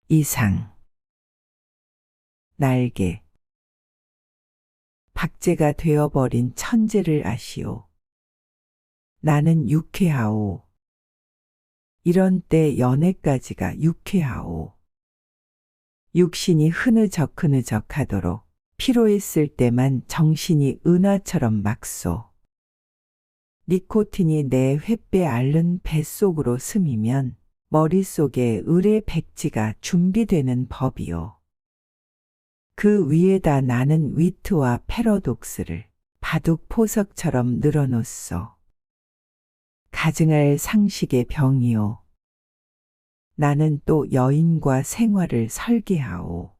이상, 날개, 박제가 되어버린 천재를 아시오. 나는 유쾌하오. 이런 때 연애까지가 유쾌하오. 육신이 흐느적흐느적 하도록 피로했을 때만 정신이 은하처럼 막소. 니코틴이 내 횃배 앓는 뱃속으로 스미면 머릿속에 을의 백지가 준비되는 법이요. 그 위에다 나는 위트와 패러독스를 바둑 포석처럼 늘어놓소. 가증할 상식의 병이요. 나는 또 여인과 생활을 설계하오.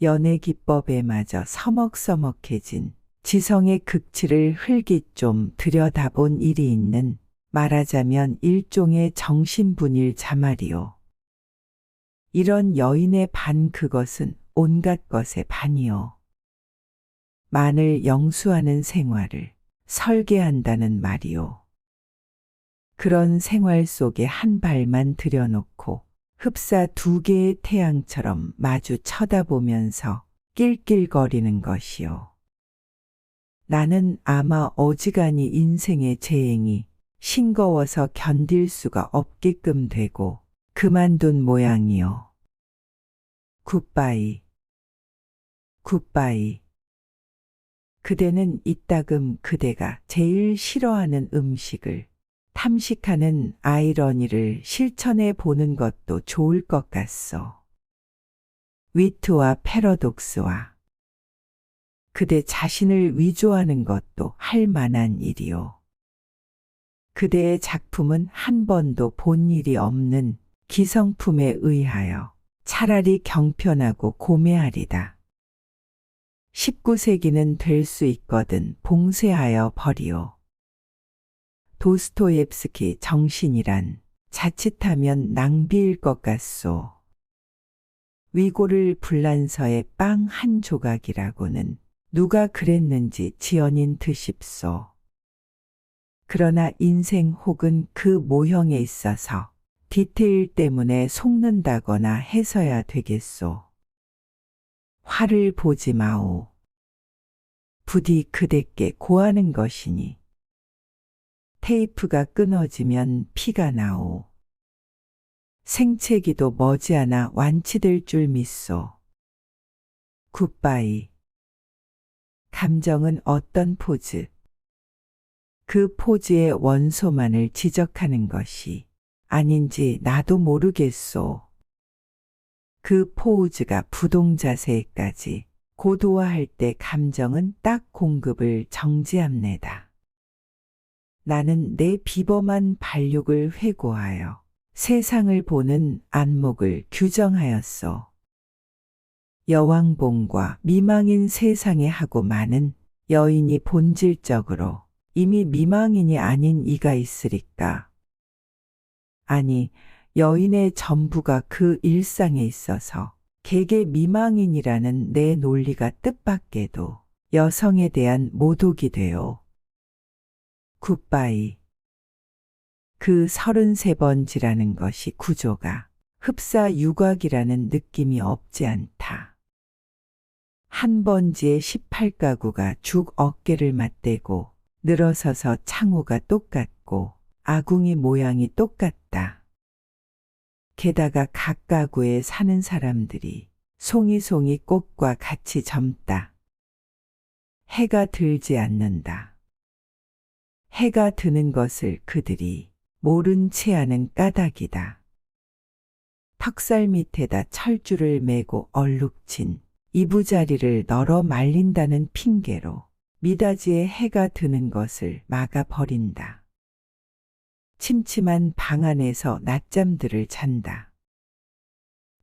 연애 기법에마저 서먹서먹해진 지성의 극치를 흘깃 좀 들여다본 일이 있는 말하자면 일종의 정신분일 자말이요. 이런 여인의 반 그것은 온갖 것의 반이요. 만을 영수하는 생활을 설계한다는 말이요. 그런 생활 속에 한 발만 들여놓고 흡사 두 개의 태양처럼 마주 쳐다보면서 낄낄거리는 것이요. 나는 아마 어지간히 인생의 재행이 싱거워서 견딜 수가 없게끔 되고 그만둔 모양이요. 굿바이. 굿바이. 그대는 이따금 그대가 제일 싫어하는 음식을 탐식하는 아이러니를 실천해 보는 것도 좋을 것 같소. 위트와 패러독스와 그대 자신을 위조하는 것도 할 만한 일이요. 그대의 작품은 한 번도 본 일이 없는 기성품에 의하여 차라리 경편하고 고매하리다. 19세기는 될 수 있거든 봉쇄하여 버리오. 도스토옙스키 정신이란 자칫하면 낭비일 것 같소. 위고를 불란서의 빵 한 조각이라고는 누가 그랬는지 지연인 드십소. 그러나 인생 혹은 그 모형에 있어서 디테일 때문에 속는다거나 해서야 되겠소. 화를 보지 마오. 부디 그대께 고하는 것이니. 테이프가 끊어지면 피가 나오. 생채기도 머지않아 완치될 줄 믿소. 굿바이. 감정은 어떤 포즈? 그 포즈의 원소만을 지적하는 것이 아닌지 나도 모르겠소. 그 포즈가 부동자세까지 고도화할 때 감정은 딱 공급을 정지합니다. 나는 내 비범한 반륙을 회고하여 세상을 보는 안목을 규정하였소. 여왕봉과 미망인 세상에 하고 많은 여인이 본질적으로 이미 미망인이 아닌 이가 있으리까. 아니, 여인의 전부가 그 일상에 있어서 개개 미망인이라는 내 논리가 뜻밖에도 여성에 대한 모독이 되오. 굿바이. 그 33번지라는 것이 구조가 흡사 유곽이라는 느낌이 없지 않다. 한 번지에 18가구가 죽 어깨를 맞대고 늘어서서 창호가 똑같고 아궁이 모양이 똑같다. 게다가 각 가구에 사는 사람들이 송이송이 꽃과 같이 젊다. 해가 들지 않는다. 해가 드는 것을 그들이 모른 채 하는 까닭이다. 턱살 밑에다 철줄을 매고 얼룩진 이부자리를 널어 말린다는 핑계로 미닫이에 해가 드는 것을 막아버린다. 침침한 방 안에서 낮잠들을 잔다.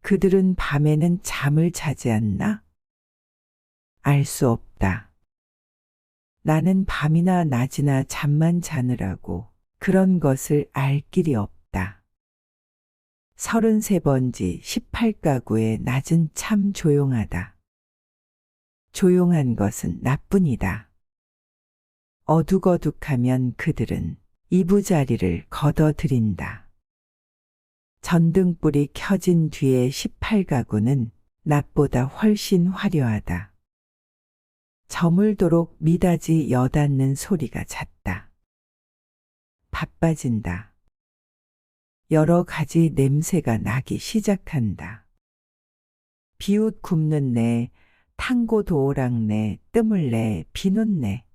그들은 밤에는 잠을 자지 않나? 알 수 없다. 나는 밤이나 낮이나 잠만 자느라고 그런 것을 알 길이 없다. 33번지 18가구의 낮은 참 조용하다. 조용한 것은 나뿐이다. 어둑어둑하면 그들은 이부자리를 걷어들인다. 전등불이 켜진 뒤에 18가구는 낮보다 훨씬 화려하다. 저물도록 미닫이 여닫는 소리가 잦다. 바빠진다. 여러 가지 냄새가 나기 시작한다. 비옷 굽는 내, 탕고 도오락내, 뜸을내, 비눗내.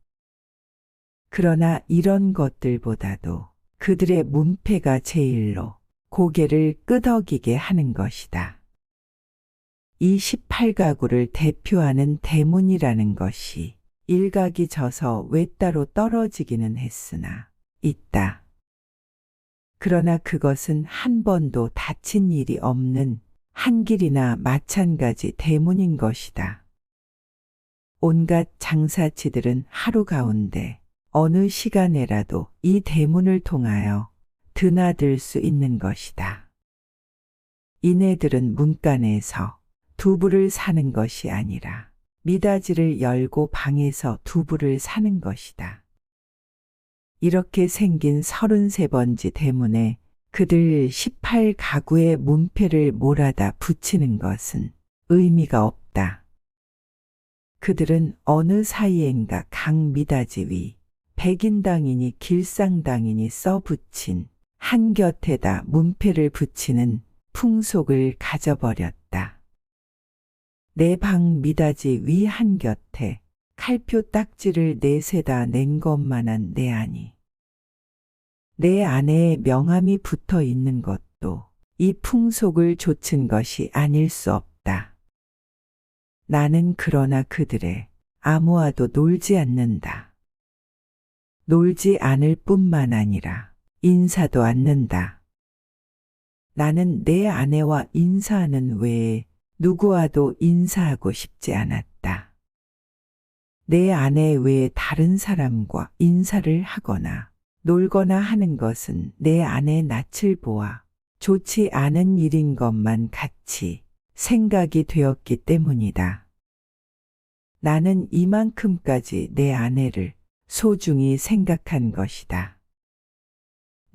그러나 이런 것들보다도 그들의 문패가 제일로 고개를 끄덕이게 하는 것이다. 이 18가구를 대표하는 대문이라는 것이 일각이 져서 외따로 떨어지기는 했으나 있다. 그러나 그것은 한 번도 다친 일이 없는 한길이나 마찬가지 대문인 것이다. 온갖 장사치들은 하루 가운데 어느 시간에라도 이 대문을 통하여 드나들 수 있는 것이다. 이네들은 문간에서 두부를 사는 것이 아니라 미닫이를 열고 방에서 두부를 사는 것이다. 이렇게 생긴 33번지 대문에 그들 18가구의 문패를 몰아다 붙이는 것은 의미가 없다. 그들은 어느 사이엔가 각 미닫이 위 백인당이니 길상당이니 써붙인 한 곁에다 문패를 붙이는 풍속을 가져버렸다. 내 방 미닫이 위 한 곁에 칼표 딱지를 내세다 낸 것만한 내 안이. 내 안에 명함이 붙어 있는 것도 이 풍속을 좇은 것이 아닐 수 없다. 나는 그러나 그들의 아무와도 놀지 않는다. 놀지 않을 뿐만 아니라 인사도 않는다. 나는 내 아내와 인사하는 외에 누구와도 인사하고 싶지 않았다. 내 아내 외에 다른 사람과 인사를 하거나 놀거나 하는 것은 내 아내 낯을 보아 좋지 않은 일인 것만 같이 생각이 되었기 때문이다. 나는 이만큼까지 내 아내를 소중히 생각한 것이다.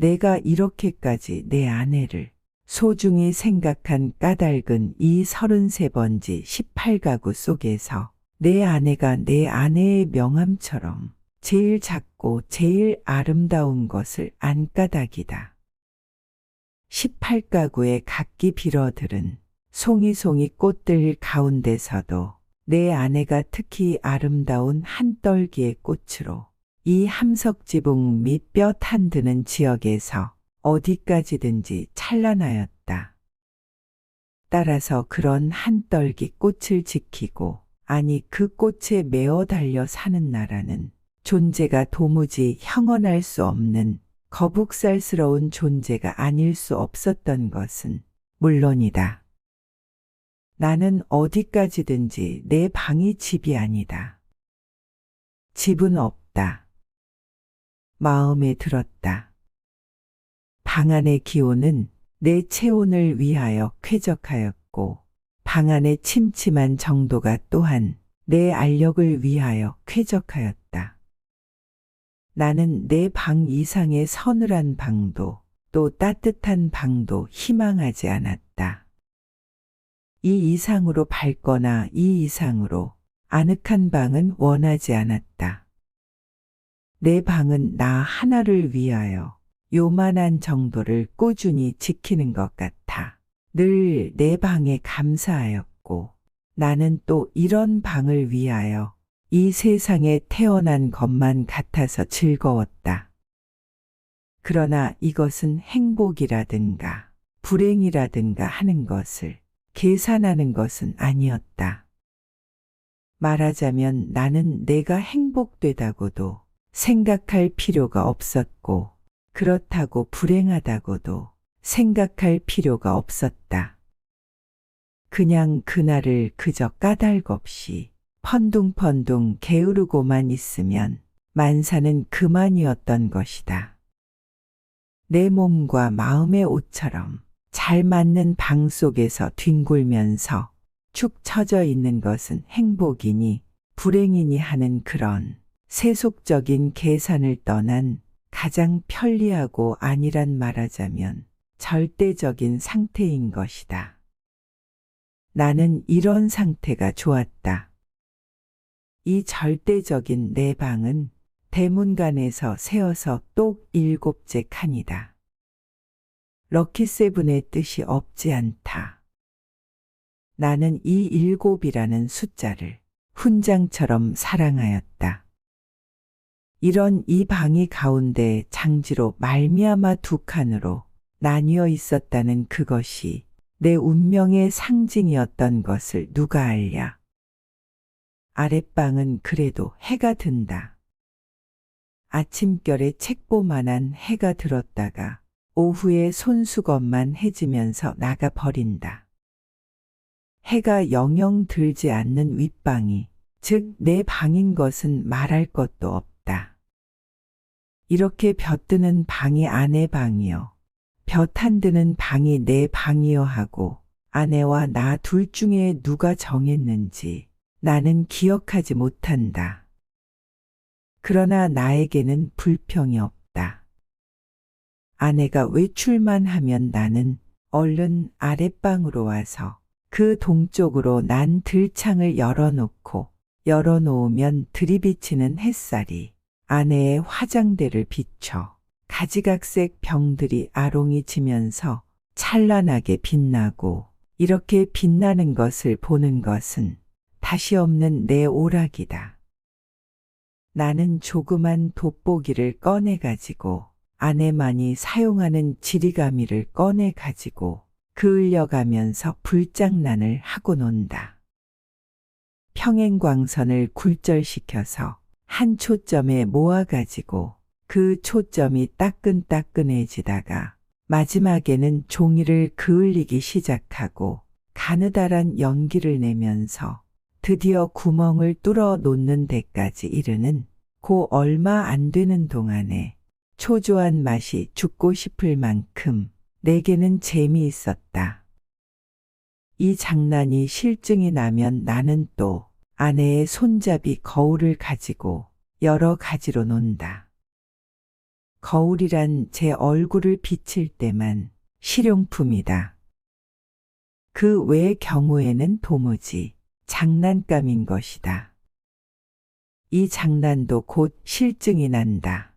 내가 이렇게까지 내 아내를 소중히 생각한 까닭은 이 33번지 18가구 속에서 내 아내가 내 아내의 명함처럼 제일 작고 제일 아름다운 것을 안 까닭이다. 18가구의 각기 빌어들은 송이송이 꽃들 가운데서도 내 아내가 특히 아름다운 한 떨기의 꽃으로 이 함석지붕 및 뼈 탄드는 지역에서 어디까지든지 찬란하였다. 따라서 그런 한 떨기 꽃을 지키고 아니 그 꽃에 매어 달려 사는 나라는 존재가 도무지 형언할 수 없는 거북살스러운 존재가 아닐 수 없었던 것은 물론이다. 나는 어디까지든지 내 방이 집이 아니다. 집은 없다. 마음에 들었다. 방 안의 기온은 내 체온을 위하여 쾌적하였고 방 안의 침침한 정도가 또한 내 알력을 위하여 쾌적하였다. 나는 내 방 이상의 서늘한 방도 또 따뜻한 방도 희망하지 않았다. 이 이상으로 밝거나 이 이상으로 아늑한 방은 원하지 않았다. 내 방은 나 하나를 위하여 요만한 정도를 꾸준히 지키는 것 같아 늘 내 방에 감사하였고 나는 또 이런 방을 위하여 이 세상에 태어난 것만 같아서 즐거웠다. 그러나 이것은 행복이라든가 불행이라든가 하는 것을 계산하는 것은 아니었다. 말하자면 나는 내가 행복되다고도 생각할 필요가 없었고 그렇다고 불행하다고도 생각할 필요가 없었다. 그냥 그날을 그저 까닭없이 펀둥펀둥 게으르고만 있으면 만사는 그만이었던 것이다. 내 몸과 마음의 옷처럼 잘 맞는 방 속에서 뒹굴면서 축 처져 있는 것은 행복이니 불행이니 하는 그런 세속적인 계산을 떠난 가장 편리하고 안일한 말하자면 절대적인 상태인 것이다. 나는 이런 상태가 좋았다. 이 절대적인 내 방은 대문간에서 세어서 똑 7째 칸이다. 럭키세븐의 뜻이 없지 않다. 나는 이 7이라는 숫자를 훈장처럼 사랑하였다. 이런 이 방이 가운데 장지로 말미암아 2칸으로 나뉘어 있었다는 그것이 내 운명의 상징이었던 것을 누가 알랴. 아랫방은 그래도 해가 든다. 아침결에 책보만한 해가 들었다가 오후에 손수건만 해지면서 나가버린다. 해가 영영 들지 않는 윗방이, 즉 내 방인 것은 말할 것도 없다. 이렇게 볕드는 방이 아내 방이요, 볕 안 드는 방이 내 방이요 하고 아내와 나 둘 중에 누가 정했는지 나는 기억하지 못한다. 그러나 나에게는 불평이 없다. 아내가 외출만 하면 나는 얼른 아랫방으로 와서 그 동쪽으로 난 들창을 열어놓으면 들이비치는 햇살이 아내의 화장대를 비춰 가지각색 병들이 아롱이 지면서 찬란하게 빛나고, 이렇게 빛나는 것을 보는 것은 다시 없는 내 오락이다. 나는 조그만 돋보기를 꺼내가지고 아내만이 사용하는 지리가미를 꺼내가지고 그을려가면서 불장난을 하고 논다. 평행광선을 굴절시켜서 한 초점에 모아가지고 그 초점이 따끈따끈해지다가 마지막에는 종이를 그을리기 시작하고 가느다란 연기를 내면서 드디어 구멍을 뚫어 놓는 데까지 이르는 고 얼마 안 되는 동안에 초조한 맛이 죽고 싶을 만큼 내게는 재미있었다. 이 장난이 실증이 나면 나는 또 아내의 손잡이 거울을 가지고 여러 가지로 논다. 거울이란 제 얼굴을 비칠 때만 실용품이다. 그 외의 경우에는 도무지 장난감인 것이다. 이 장난도 곧 실증이 난다.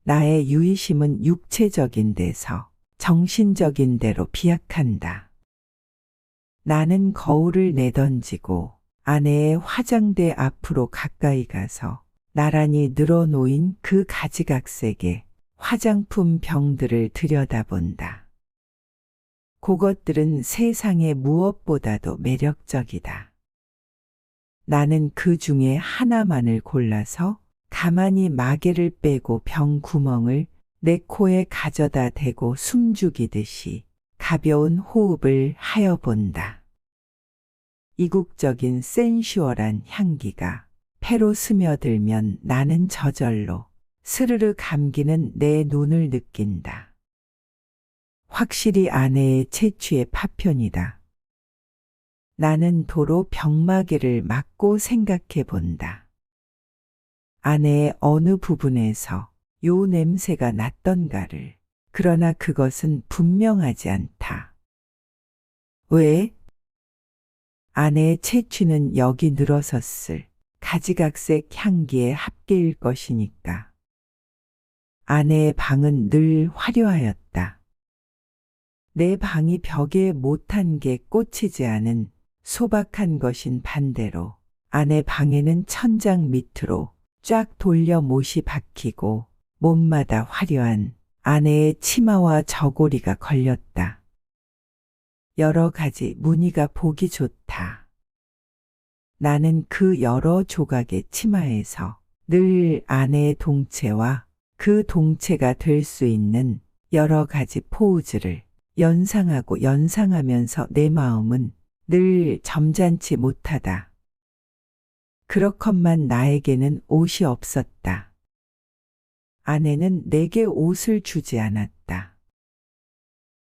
나의 유의심은 육체적인 데서 정신적인 데로 비약한다. 나는 거울을 내던지고 아내의 화장대 앞으로 가까이 가서 나란히 늘어놓인 그 가지각색의 화장품 병들을 들여다본다. 그것들은 세상의 무엇보다도 매력적이다. 나는 그 중에 하나만을 골라서 가만히 마개를 빼고 병 구멍을 내 코에 가져다 대고 숨죽이듯이 가벼운 호흡을 하여 본다. 이국적인 센슈얼한 향기가 폐로 스며들면 나는 저절로 스르르 감기는 내 눈을 느낀다. 확실히 아내의 채취의 파편이다. 나는 도로 병마개를 막고 생각해 본다. 아내의 어느 부분에서 요 냄새가 났던가를. 그러나 그것은 분명하지 않다. 왜? 아내의 채취는 여기 늘어섰을 가지각색 향기의 합계일 것이니까. 아내의 방은 늘 화려하였다. 내 방이 벽에 못한 게 꽂히지 않은 소박한 것인 반대로 아내 방에는 천장 밑으로 쫙 돌려 못이 박히고 몸마다 화려한 아내의 치마와 저고리가 걸렸다. 여러 가지 무늬가 보기 좋다. 나는 그 여러 조각의 치마에서 늘 아내의 동체와 그 동체가 될 수 있는 여러 가지 포우즈를 연상하고 연상하면서 내 마음은 늘 점잖지 못하다. 그렇건만 나에게는 옷이 없었다. 아내는 내게 옷을 주지 않았다.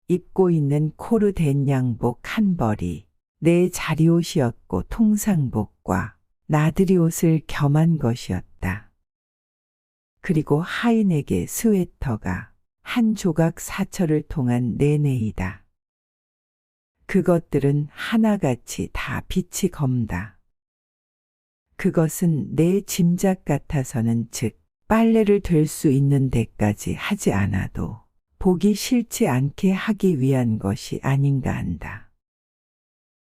입고 있는 코르덴 양복 한 벌이 내 자리옷이었고 통상복과 나들이 옷을 겸한 것이었다. 그리고 하인에게 스웨터가 한 조각 사철을 통한 내내이다. 그것들은 하나같이 다 빛이 검다. 그것은 내 짐작 같아서는 즉 빨래를 될 수 있는 데까지 하지 않아도 보기 싫지 않게 하기 위한 것이 아닌가 한다.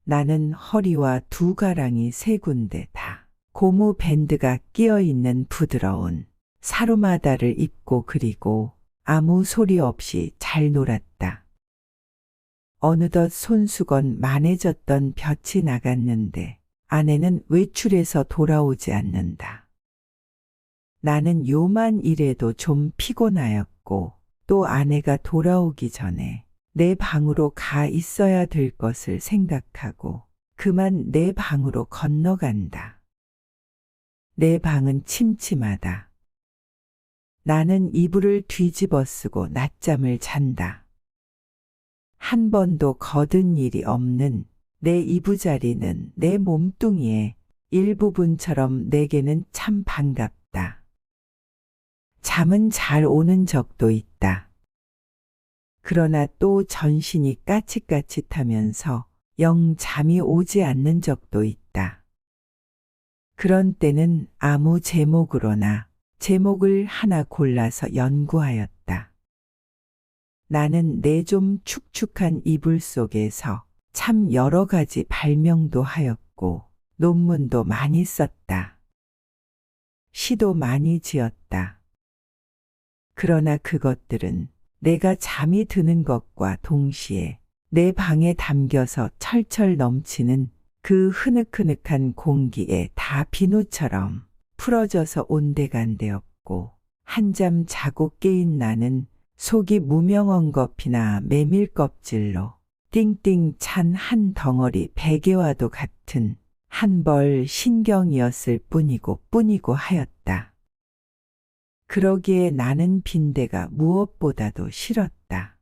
나는 허리와 두 가랑이 세 군데 다 고무 밴드가 끼어 있는 부드러운 사루마다를 입고 그리고 아무 소리 없이 잘 놀았다. 어느덧 손수건 만해졌던 볕이 나갔는데 아내는 외출해서 돌아오지 않는다. 나는 요만 이래도 좀 피곤하였고 또 아내가 돌아오기 전에 내 방으로 가 있어야 될 것을 생각하고 그만 내 방으로 건너간다. 내 방은 침침하다. 나는 이불을 뒤집어 쓰고 낮잠을 잔다. 한 번도 거든 일이 없는 내 이부자리는 내 몸뚱이의 일부분처럼 내게는 참 반갑다. 잠은 잘 오는 적도 있다. 그러나 또 전신이 까칫까칫하면서 영 잠이 오지 않는 적도 있다. 그런 때는 아무 제목으로나 제목을 하나 골라서 연구하였다. 나는 내 좀 축축한 이불 속에서 참 여러 가지 발명도 하였고 논문도 많이 썼다. 시도 많이 지었다. 그러나 그것들은 내가 잠이 드는 것과 동시에 내 방에 담겨서 철철 넘치는 그 흐느흐느한 공기에 다 비누처럼 풀어져서 온데간데없고 한잠 자고 깨인 나는 속이 무명언겁이나 메밀 껍질로 띵띵 찬 한 덩어리 베개와도 같은 한 벌 신경이었을 뿐이고 하였다. 그러기에 나는 빈대가 무엇보다도 싫었다.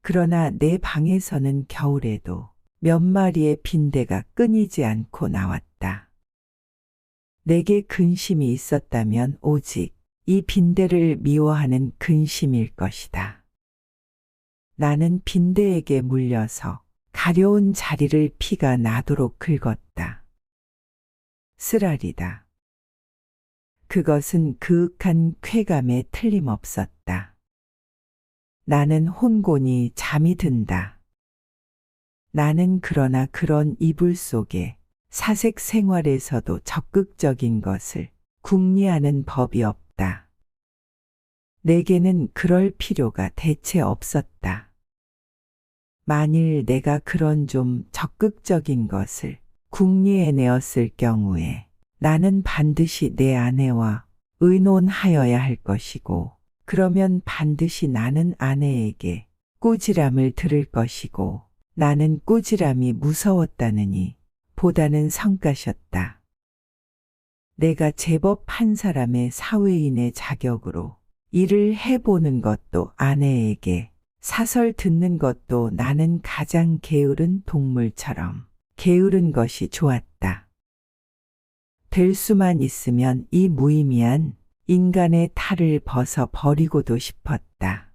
그러나 내 방에서는 겨울에도 몇 마리의 빈대가 끊이지 않고 나왔다. 내게 근심이 있었다면 오직 이 빈대를 미워하는 근심일 것이다. 나는 빈대에게 물려서 가려운 자리를 피가 나도록 긁었다. 쓰라리다. 그것은 그윽한 쾌감에 틀림없었다. 나는 혼곤히 잠이 든다. 나는 그러나 그런 이불 속에 사색 생활에서도 적극적인 것을 궁리하는 법이 없다. 내게는 그럴 필요가 대체 없었다. 만일 내가 그런 좀 적극적인 것을 궁리해내었을 경우에 나는 반드시 내 아내와 의논하여야 할 것이고 그러면 반드시 나는 아내에게 꾸지람을 들을 것이고 나는 꾸지람이 무서웠다느니 보다는 성가셨다. 내가 제법 한 사람의 사회인의 자격으로 일을 해보는 것도 아내에게 사설 듣는 것도 나는 가장 게으른 동물처럼 게으른 것이 좋았다. 될 수만 있으면 이 무의미한 인간의 탈을 벗어 버리고도 싶었다.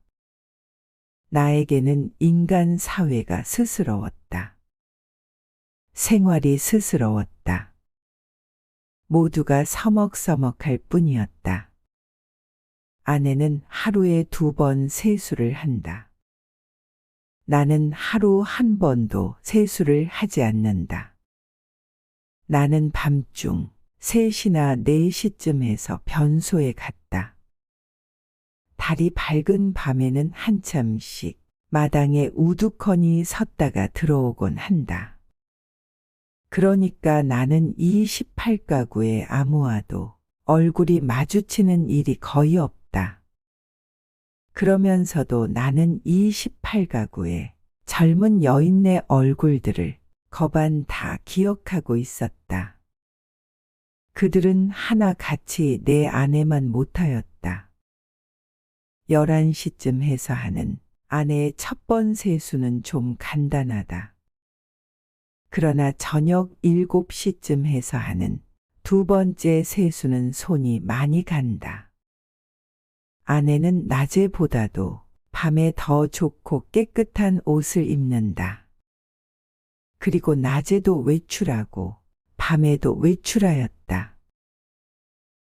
나에게는 인간 사회가 스스러웠다. 생활이 스스러웠다. 모두가 서먹서먹할 뿐이었다. 아내는 하루에 2번 세수를 한다. 나는 하루 한 번도 세수를 하지 않는다. 나는 밤중 3시나 4시쯤 해서 변소에 갔다. 달이 밝은 밤에는 한참씩 마당에 우두커니 섰다가 들어오곤 한다. 그러니까 나는 이 18가구의 아무와도 얼굴이 마주치는 일이 거의 없다. 그러면서도 나는 이 18가구의 젊은 여인네 얼굴들을 거반 다 기억하고 있었다. 그들은 하나같이 내 아내만 못하였다. 11시쯤 해서 하는 아내의 첫 번 세수는 좀 간단하다. 그러나 저녁 7시쯤 해서 하는 2번째 세수는 손이 많이 간다. 아내는 낮에보다도 밤에 더 좋고 깨끗한 옷을 입는다. 그리고 낮에도 외출하고 밤에도 외출하였다.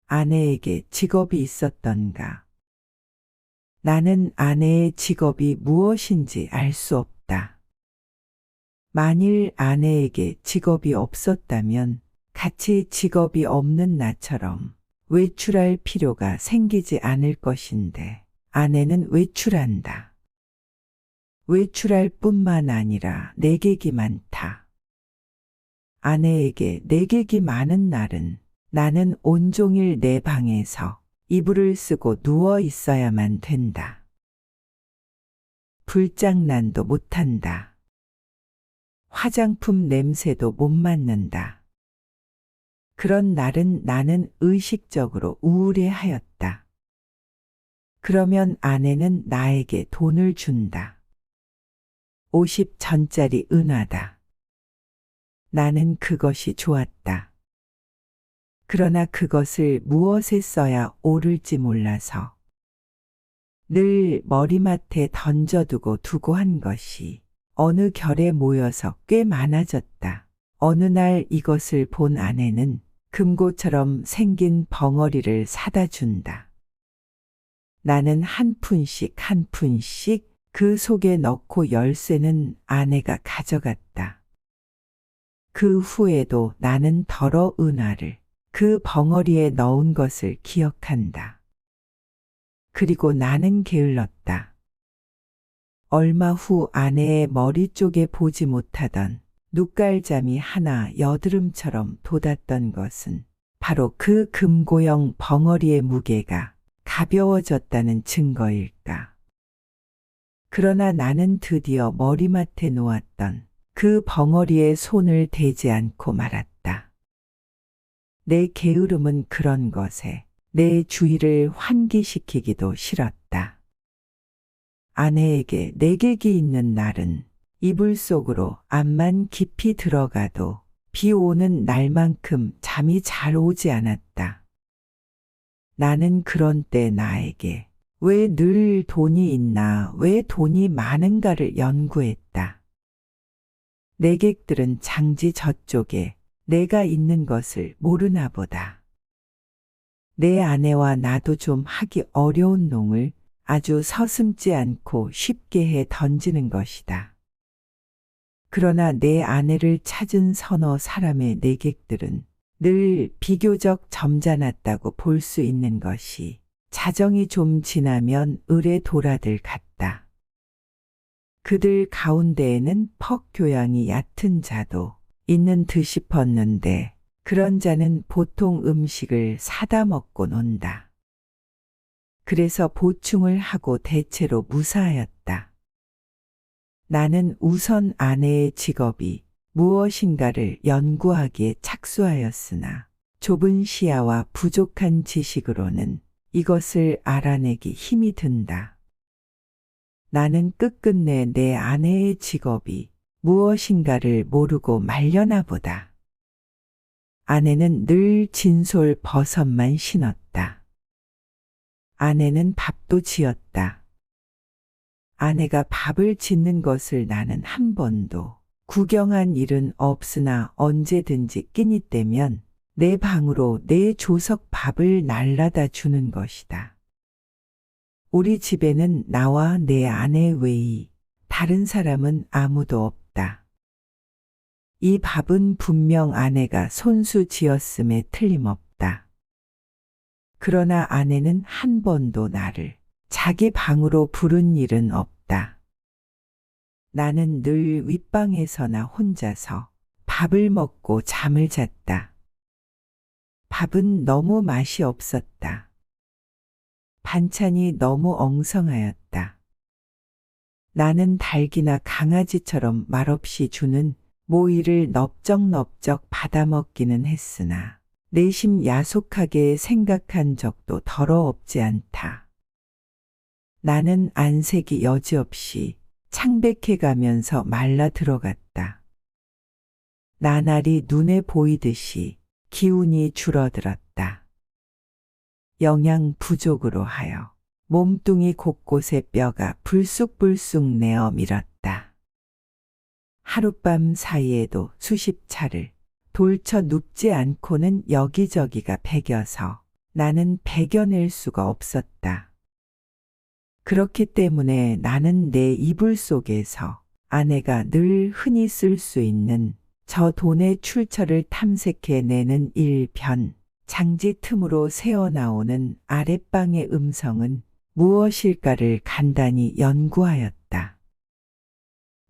아내에게 직업이 있었던가? 나는 아내의 직업이 무엇인지 알 수 없다. 만일 아내에게 직업이 없었다면 같이 직업이 없는 나처럼 외출할 필요가 생기지 않을 것인데 아내는 외출한다. 외출할 뿐만 아니라 내객이 많다. 아내에게 내객이 많은 날은 나는 온종일 내 방에서 이불을 쓰고 누워 있어야만 된다. 불장난도 못한다. 화장품 냄새도 못 맡는다. 그런 날은 나는 의식적으로 우울해하였다. 그러면 아내는 나에게 돈을 준다. 50전짜리 은하다. 나는 그것이 좋았다. 그러나 그것을 무엇에 써야 옳을지 몰라서 늘 머리맡에 던져두고 한 것이 어느 결에 모여서 꽤 많아졌다. 어느 날 이것을 본 아내는 금고처럼 생긴 벙어리를 사다 준다. 나는 한 푼씩 그 속에 넣고 열쇠는 아내가 가져갔다. 그 후에도 나는 더러 은하를 그 벙어리에 넣은 것을 기억한다. 그리고 나는 게을렀다. 얼마 후 아내의 머리 쪽에 보지 못하던 눈깔잠이 하나 여드름처럼 돋았던 것은 바로 그 금고형 벙어리의 무게가 가벼워졌다는 증거일까. 그러나 나는 드디어 머리맡에 놓았던 그 벙어리에 손을 대지 않고 말았다. 내 게으름은 그런 것에 내 주의를 환기시키기도 싫었다. 아내에게 내객이 있는 날은 이불 속으로 암만 깊이 들어가도 비 오는 날만큼 잠이 잘 오지 않았다. 나는 그런 때 나에게 왜 늘 돈이 있나, 왜 돈이 많은가를 연구했다. 내객들은 장지 저쪽에 내가 있는 것을 모르나 보다. 내 아내와 나도 좀 하기 어려운 농을 아주 서슴지 않고 쉽게 해 던지는 것이다. 그러나 내 아내를 찾은 서너 사람의 내객들은 늘 비교적 점잖았다고 볼 수 있는 것이 자정이 좀 지나면 을의 도라들 같다. 그들 가운데에는 퍽 교양이 얕은 자도 있는 듯 싶었는데 그런 자는 보통 음식을 사다 먹고 논다. 그래서 보충을 하고 대체로 무사하였다. 나는 우선 아내의 직업이 무엇인가를 연구하기에 착수하였으나 좁은 시야와 부족한 지식으로는 이것을 알아내기 힘이 든다. 나는 끝끝내 내 아내의 직업이 무엇인가를 모르고 말려나 보다. 아내는 늘 진솔 버섯만 신었다. 아내는 밥도 지었다. 아내가 밥을 짓는 것을 나는 한 번도 구경한 일은 없으나 언제든지 끼니 때면 내 방으로 내 조석 밥을 날라다 주는 것이다. 우리 집에는 나와 내 아내 외의 다른 사람은 아무도 없다. 이 밥은 분명 아내가 손수 지었음에 틀림없다. 그러나 아내는 한 번도 나를 자기 방으로 부른 일은 없다. 나는 늘 윗방에서나 혼자서 밥을 먹고 잠을 잤다. 밥은 너무 맛이 없었다. 반찬이 너무 엉성하였다. 나는 닭이나 강아지처럼 말없이 주는 모이를 넙적넙적 받아먹기는 했으나 내심 야속하게 생각한 적도 더러 없지 않다. 나는 안색이 여지없이 창백해가면서 말라 들어갔다. 나날이 눈에 보이듯이 기운이 줄어들었다. 영양 부족으로 하여 몸뚱이 곳곳에 뼈가 불쑥불쑥 내어 밀었다. 하룻밤 사이에도 수십 차를 돌쳐 눕지 않고는 여기저기가 베겨서 나는 베겨낼 수가 없었다. 그렇기 때문에 나는 내 이불 속에서 아내가 늘 흔히 쓸 수 있는 저 돈의 출처를 탐색해내는 일편 장지 틈으로 새어나오는 아랫방의 음성은 무엇일까를 간단히 연구하였다.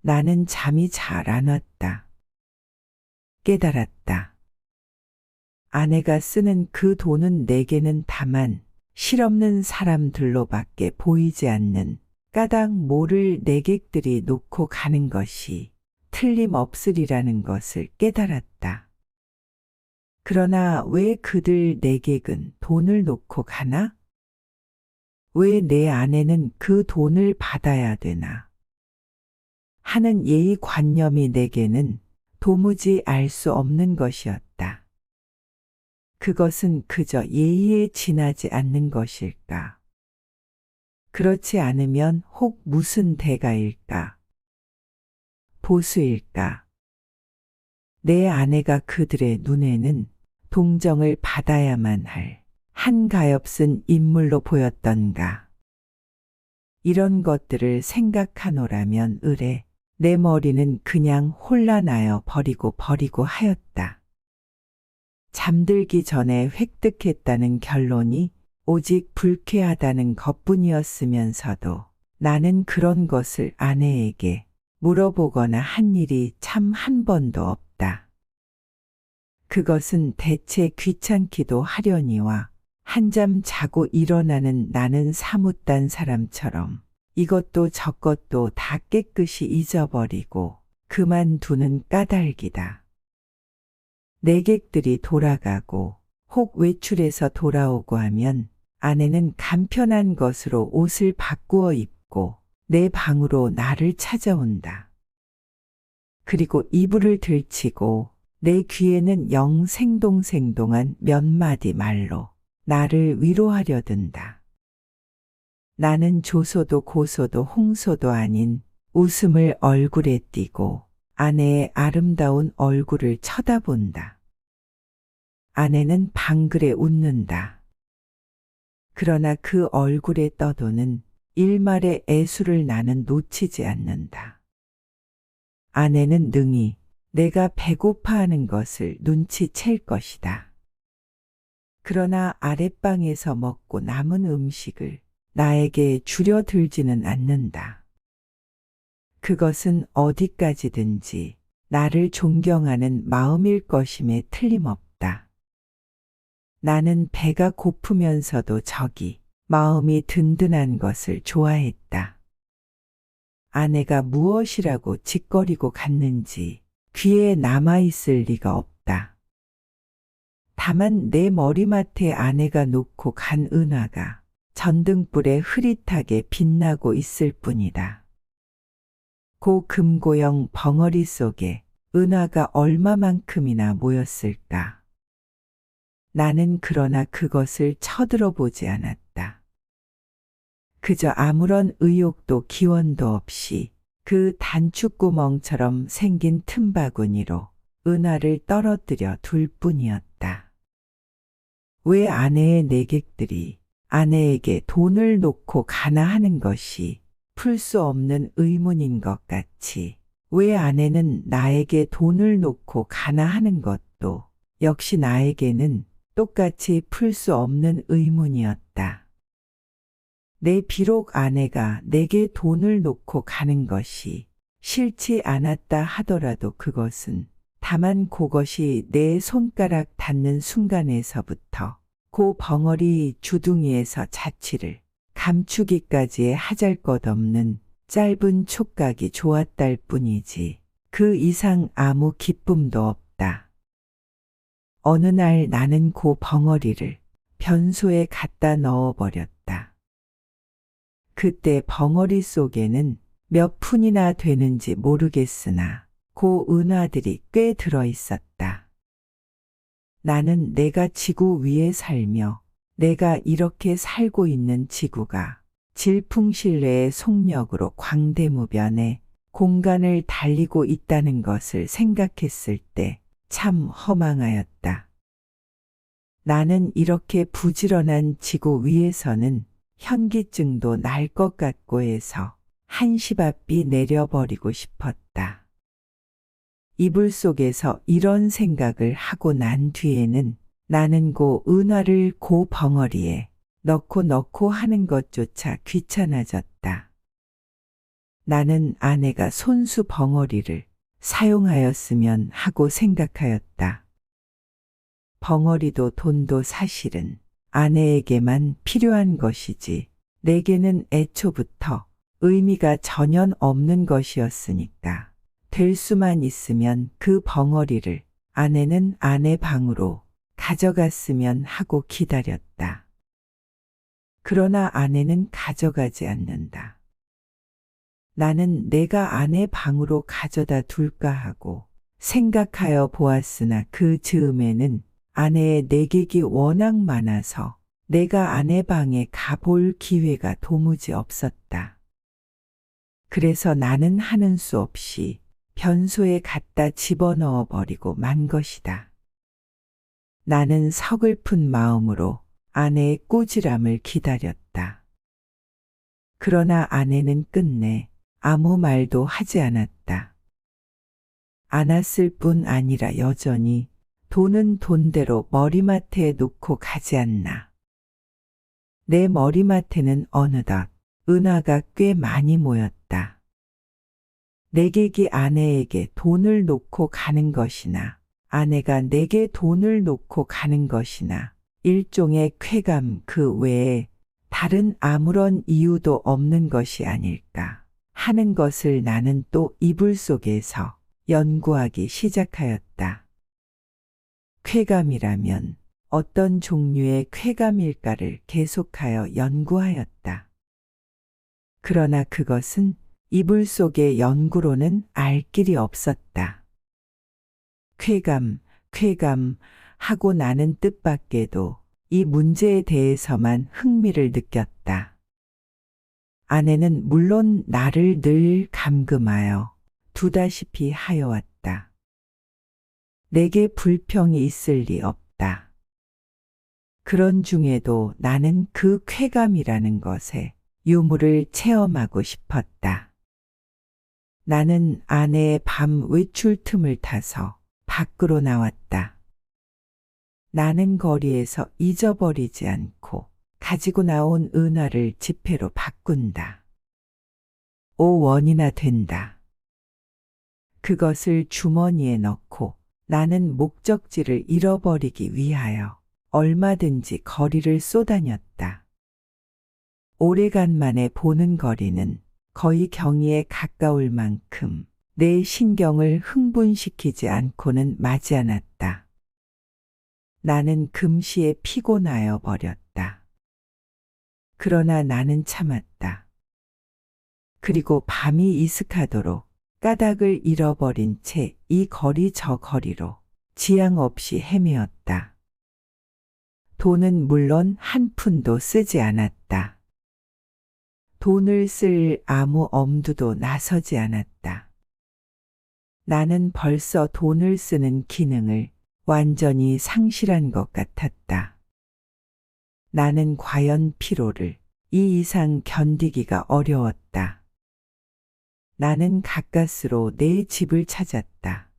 나는 잠이 잘 안 왔다. 깨달았다. 아내가 쓰는 그 돈은 내게는 다만 실없는 사람들로밖에 보이지 않는 까닭 모를 내객들이 놓고 가는 것이 틀림없으리라는 것을 깨달았다. 그러나 왜 그들 내객은 돈을 놓고 가나? 왜 내 아내는 그 돈을 받아야 되나? 하는 예의관념이 내게는 도무지 알 수 없는 것이었다. 그것은 그저 예의에 지나지 않는 것일까? 그렇지 않으면 혹 무슨 대가일까? 보수일까? 내 아내가 그들의 눈에는 동정을 받아야만 할 한가엾은 인물로 보였던가? 이런 것들을 생각하노라면 으레 내 머리는 그냥 혼란하여 버리고 하였다. 잠들기 전에 획득했다는 결론이 오직 불쾌하다는 것뿐이었으면서도 나는 그런 것을 아내에게 물어보거나 한 일이 참 한 번도 없다. 그것은 대체 귀찮기도 하려니와 한잠 자고 일어나는 나는 사뭇단 사람처럼 이것도 저것도 다 깨끗이 잊어버리고 그만두는 까닭이다. 내객들이 돌아가고 혹 외출해서 돌아오고 하면 아내는 간편한 것으로 옷을 바꾸어 입고 내 방으로 나를 찾아온다. 그리고 이불을 들치고 내 귀에는 영 생동생동한 몇 마디 말로 나를 위로하려 든다. 나는 조소도 고소도 홍소도 아닌 웃음을 얼굴에 띠고 아내의 아름다운 얼굴을 쳐다본다. 아내는 방글에 웃는다. 그러나 그 얼굴에 떠도는 일말의 애수를 나는 놓치지 않는다. 아내는 능히 내가 배고파하는 것을 눈치챌 것이다. 그러나 아랫방에서 먹고 남은 음식을 나에게 주려 들지는 않는다. 그것은 어디까지든지 나를 존경하는 마음일 것임에 틀림없다. 나는 배가 고프면서도 적이 마음이 든든한 것을 좋아했다. 아내가 무엇이라고 짓거리고 갔는지 귀에 남아있을 리가 없다. 다만 내 머리맡에 아내가 놓고 간 은화가 전등불에 흐릿하게 빛나고 있을 뿐이다. 고 금고형 벙어리 속에 은화가 얼마만큼이나 모였을까? 나는 그러나 그것을 쳐들어보지 않았다. 그저 아무런 의욕도 기원도 없이 그 단축구멍처럼 생긴 틈바구니로 은화를 떨어뜨려 둘 뿐이었다. 왜 아내의 내객들이 아내에게 돈을 놓고 가나 하는 것이 풀 수 없는 의문인 것 같이 왜 아내는 나에게 돈을 놓고 가나 하는 것도 역시 나에게는 똑같이 풀 수 없는 의문이었다. 내 비록 아내가 내게 돈을 놓고 가는 것이 싫지 않았다 하더라도 그것은 다만 그것이 내 손가락 닿는 순간에서부터 고 벙어리 주둥이에서 자취를 감추기까지의 하잘것없는 짧은 촉각이 좋았달 뿐이지 그 이상 아무 기쁨도 없다. 어느 날 나는 고 벙어리를 변소에 갖다 넣어버렸다. 그때 벙어리 속에는 몇 푼이나 되는지 모르겠으나 고 은화들이 꽤 들어있었다. 나는 내가 지구 위에 살며 내가 이렇게 살고 있는 지구가 질풍실레의 속력으로 광대무변에 공간을 달리고 있다는 것을 생각했을 때 참 허망하였다. 나는 이렇게 부지런한 지구 위에서는 현기증도 날 것 같고 해서 한시바삐 내려버리고 싶었다. 이불 속에서 이런 생각을 하고 난 뒤에는 나는 고 은화를 고 벙어리에 넣고 하는 것조차 귀찮아졌다. 나는 아내가 손수 벙어리를 사용하였으면 하고 생각하였다. 벙어리도 돈도 사실은 아내에게만 필요한 것이지 내게는 애초부터 의미가 전혀 없는 것이었으니까 될 수만 있으면 그 벙어리를 아내는 아내 방으로 가져갔으면 하고 기다렸다. 그러나 아내는 가져가지 않는다. 나는 내가 아내 방으로 가져다 둘까 하고 생각하여 보았으나 그 즈음에는 아내의 내객이 워낙 많아서 내가 아내 방에 가볼 기회가 도무지 없었다. 그래서 나는 하는 수 없이 변소에 갖다 집어넣어 버리고 만 것이다. 나는 서글픈 마음으로 아내의 꾸지람을 기다렸다. 그러나 아내는 끝내 아무 말도 하지 않았다. 않았을 뿐 아니라 여전히 돈은 돈대로 머리맡에 놓고 가지 않나. 내 머리맡에는 어느덧 은화가 꽤 많이 모였다. 내객이 아내에게 돈을 놓고 가는 것이나 아내가 내게 돈을 놓고 가는 것이나 일종의 쾌감 그 외에 다른 아무런 이유도 없는 것이 아닐까 하는 것을 나는 또 이불 속에서 연구하기 시작하였다. 쾌감이라면 어떤 종류의 쾌감일까를 계속하여 연구하였다. 그러나 그것은 이불 속의 연구로는 알 길이 없었다. 쾌감 하고 나는 뜻밖에도 이 문제에 대해서만 흥미를 느꼈다. 아내는 물론 나를 늘 감금하여 두다시피 하여왔다. 내게 불평이 있을 리 없다. 그런 중에도 나는 그 쾌감이라는 것에 유무를 체험하고 싶었다. 나는 아내의 밤 외출 틈을 타서 밖으로 나왔다. 나는 거리에서 잊어버리지 않고 가지고 나온 은화를 지폐로 바꾼다. 5원이나 된다. 그것을 주머니에 넣고 나는 목적지를 잃어버리기 위하여 얼마든지 거리를 쏘다녔다. 오래간만에 보는 거리는 거의 경의에 가까울 만큼 내 신경을 흥분시키지 않고는 마지 않았다. 나는 금시에 피곤하여 버렸다. 그러나 나는 참았다. 그리고 밤이 이슥하도록 까닭을 잃어버린 채 이 거리 저 거리로 지양 없이 헤매었다. 돈은 물론 한 푼도 쓰지 않았다. 돈을 쓸 아무 엄두도 나서지 않았다. 나는 벌써 돈을 쓰는 기능을 완전히 상실한 것 같았다. 나는 과연 피로를 이 이상 견디기가 어려웠다. 나는 가까스로 내 집을 찾았다.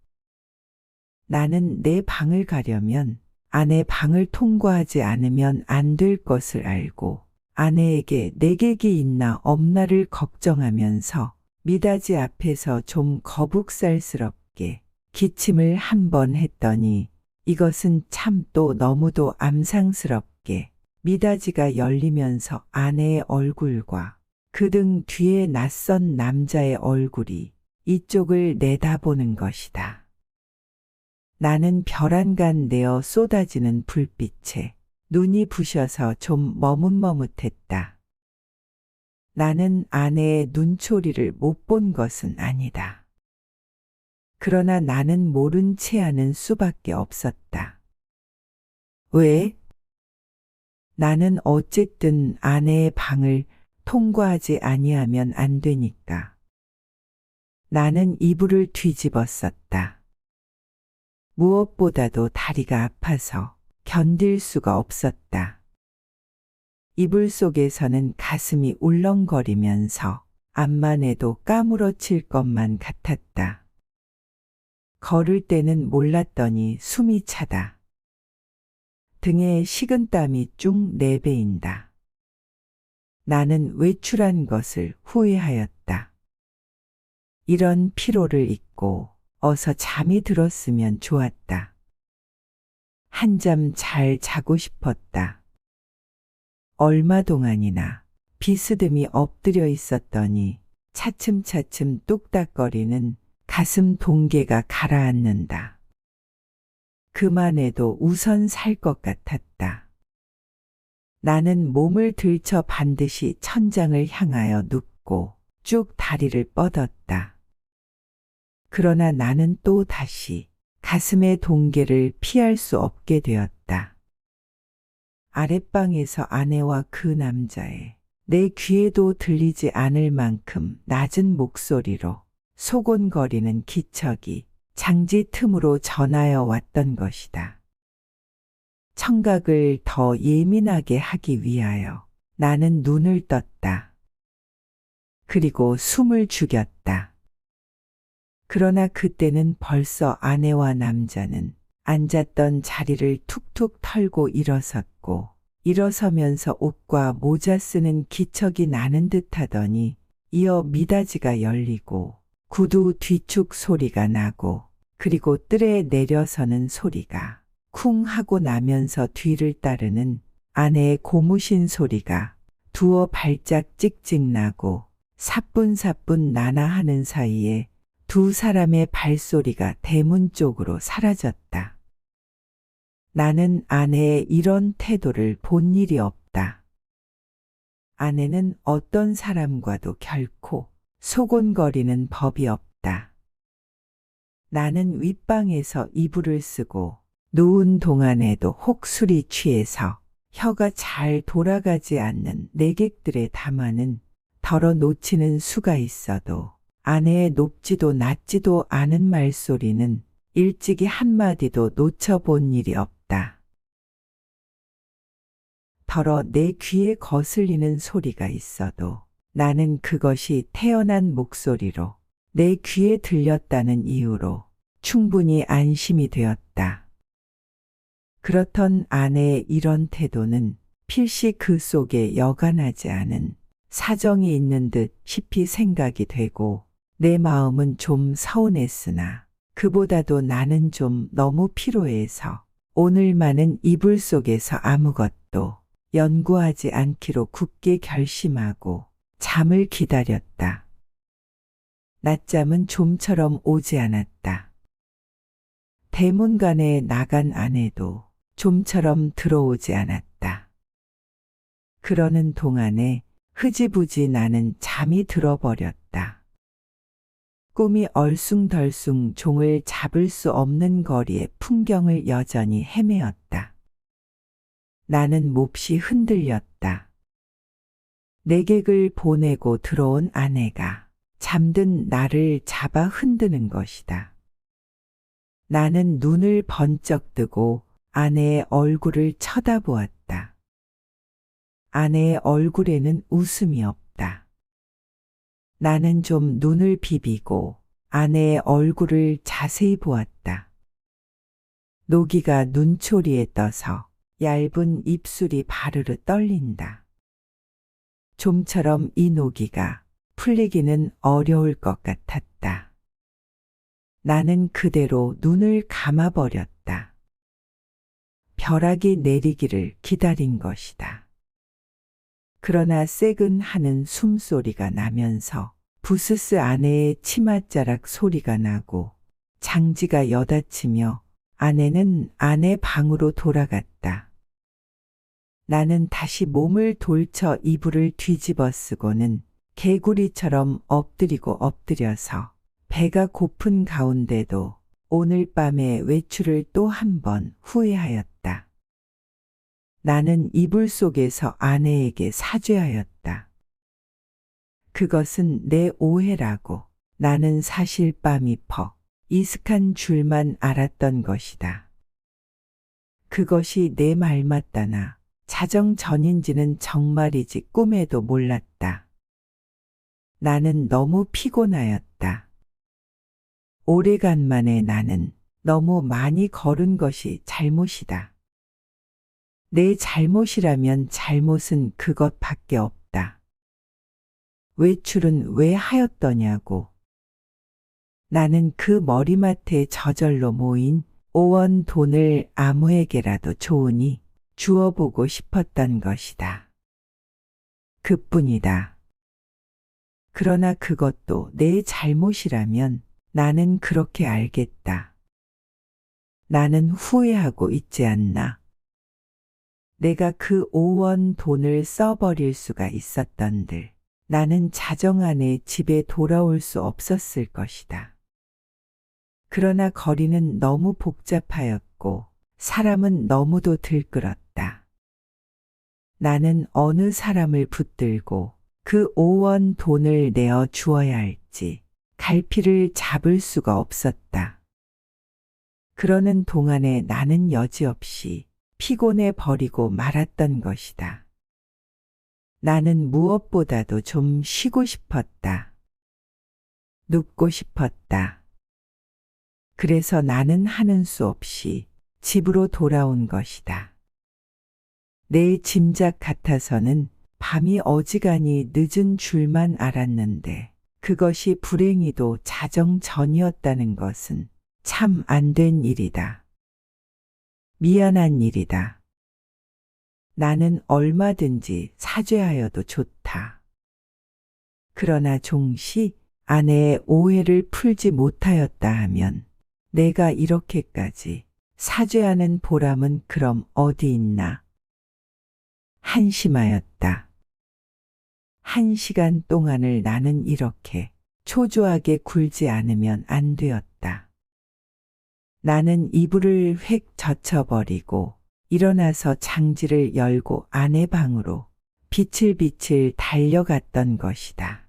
나는 내 방을 가려면 아내 방을 통과하지 않으면 안 될 것을 알고 아내에게 내객이 있나 없나를 걱정하면서 미닫이 앞에서 좀 거북살스럽게 기침을 한 번 했더니 이것은 참 또 너무도 암상스럽게 미닫이가 열리면서 아내의 얼굴과 그 등 뒤에 낯선 남자의 얼굴이 이쪽을 내다보는 것이다. 나는 벼란간 내어 쏟아지는 불빛에 눈이 부셔서 좀 머뭇머뭇했다. 나는 아내의 눈초리를 못 본 것은 아니다. 그러나 나는 모른 채 하는 수밖에 없었다. 왜? 나는 어쨌든 아내의 방을 통과하지 아니하면 안 되니까. 나는 이불을 뒤집었었다. 무엇보다도 다리가 아파서 견딜 수가 없었다. 이불 속에서는 가슴이 울렁거리면서 암만 해도 까무러칠 것만 같았다. 걸을 때는 몰랐더니 숨이 차다. 등에 식은땀이 쭉 내배인다. 나는 외출한 것을 후회하였다. 이런 피로를 잊고 어서 잠이 들었으면 좋았다. 한잠 잘 자고 싶었다. 얼마 동안이나 비스듬히 엎드려 있었더니 차츰차츰 뚝딱거리는 가슴 동계가 가라앉는다. 그만해도 우선 살 것 같았다. 나는 몸을 들쳐 반드시 천장을 향하여 눕고 쭉 다리를 뻗었다. 그러나 나는 또 다시 가슴의 동계를 피할 수 없게 되었다. 아랫방에서 아내와 그 남자의 내 귀에도 들리지 않을 만큼 낮은 목소리로 소곤거리는 기척이 장지 틈으로 전하여 왔던 것이다. 청각을 더 예민하게 하기 위하여 나는 눈을 떴다. 그리고 숨을 죽였다. 그러나 그때는 벌써 아내와 남자는 앉았던 자리를 툭툭 털고 일어섰고 일어서면서 옷과 모자 쓰는 기척이 나는 듯하더니 이어 미닫이가 열리고 구두 뒤축 소리가 나고 그리고 뜰에 내려서는 소리가 쿵 하고 나면서 뒤를 따르는 아내의 고무신 소리가 두어 발짝 찍찍 나고 사뿐사뿐 나나하는 사이에 두 사람의 발소리가 대문 쪽으로 사라졌다. 나는 아내의 이런 태도를 본 일이 없다. 아내는 어떤 사람과도 결코 소곤거리는 법이 없다. 나는 윗방에서 이불을 쓰고 누운 동안에도 혹 술이 취해서 혀가 잘 돌아가지 않는 내객들의 담화는 덜어 놓치는 수가 있어도 아내의 높지도 낮지도 않은 말소리는 일찍이 한마디도 놓쳐본 일이 없다. 덜어 내 귀에 거슬리는 소리가 있어도 나는 그것이 태어난 목소리로 내 귀에 들렸다는 이유로 충분히 안심이 되었다. 그렇던 아내의 이런 태도는 필시 그 속에 여간하지 않은 사정이 있는 듯 싶이 생각이 되고 내 마음은 좀 서운했으나 그보다도 나는 좀 너무 피로해서 오늘만은 이불 속에서 아무것도 연구하지 않기로 굳게 결심하고 잠을 기다렸다. 낮잠은 좀처럼 오지 않았다. 대문간에 나간 아내도 좀처럼 들어오지 않았다. 그러는 동안에 흐지부지 나는 잠이 들어버렸다. 꿈이 얼숭덜숭 종을 잡을 수 없는 거리의 풍경을 여전히 헤매었다. 나는 몹시 흔들렸다. 내객을 보내고 들어온 아내가 잠든 나를 잡아 흔드는 것이다. 나는 눈을 번쩍 뜨고 아내의 얼굴을 쳐다보았다. 아내의 얼굴에는 웃음이 없다. 나는 좀 눈을 비비고 아내의 얼굴을 자세히 보았다. 노기가 눈초리에 떠서 얇은 입술이 바르르 떨린다. 좀처럼 이 노기가 풀리기는 어려울 것 같았다. 나는 그대로 눈을 감아버렸다. 벼락이 내리기를 기다린 것이다. 그러나 새근하는 숨소리가 나면서 부스스 아내의 치맛자락 소리가 나고 장지가 여닫히며 아내는 아내 방으로 돌아갔다. 나는 다시 몸을 돌쳐 이불을 뒤집어 쓰고는 개구리처럼 엎드리고 엎드려서 배가 고픈 가운데도 오늘 밤의 외출을 또 한 번 후회하였다. 나는 이불 속에서 아내에게 사죄하였다. 그것은 내 오해라고 나는 사실 밤이 퍽 이슥한 줄만 알았던 것이다. 그것이 내 말 맞다나 자정전인지는 정말이지 꿈에도 몰랐다. 나는 너무 피곤하였다. 오래간만에 나는 너무 많이 걸은 것이 잘못이다. 내 잘못이라면 잘못은 그것밖에 없다. 외출은 왜 하였더냐고. 나는 그 머리맡에 저절로 모인 5원 돈을 아무에게라도 좋으니 주어보고 싶었던 것이다. 그뿐이다. 그러나 그것도 내 잘못이라면 나는 그렇게 알겠다. 나는 후회하고 있지 않나. 내가 그 5원 돈을 써버릴 수가 있었던들 나는 자정 안에 집에 돌아올 수 없었을 것이다. 그러나 거리는 너무 복잡하였고 사람은 너무도 들끓었다. 나는 어느 사람을 붙들고 그 5원 돈을 내어 주어야 할지 갈피를 잡을 수가 없었다. 그러는 동안에 나는 여지없이 피곤해 버리고 말았던 것이다. 나는 무엇보다도 좀 쉬고 싶었다. 눕고 싶었다. 그래서 나는 하는 수 없이 집으로 돌아온 것이다. 내 짐작 같아서는 밤이 어지간히 늦은 줄만 알았는데 그것이 불행히도 자정 전이었다는 것은 참 안 된 일이다. 미안한 일이다. 나는 얼마든지 사죄하여도 좋다. 그러나 종시 아내의 오해를 풀지 못하였다 하면 내가 이렇게까지 사죄하는 보람은 그럼 어디 있나? 한심하였다. 1시간 동안을 나는 이렇게 초조하게 굴지 않으면 안 되었다. 나는 이불을 획 젖혀버리고 일어나서 장지를 열고 아내 방으로 비틀비틀 달려갔던 것이다.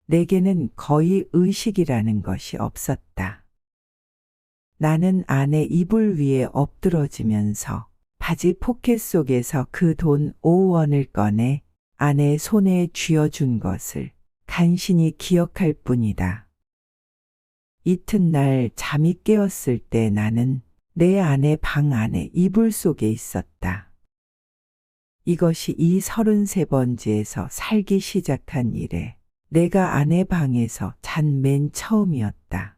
내게는 거의 의식이라는 것이 없었다. 나는 아내 이불 위에 엎드러지면서 바지 포켓 속에서 그 돈 5원을 꺼내 아내 손에 쥐어준 것을 간신히 기억할 뿐이다. 이튿날 잠이 깨었을 때 나는 내 아내 방 안에 이불 속에 있었다. 이것이 이 33번지에서 살기 시작한 이래 내가 아내 방에서 잔 맨 처음이었다.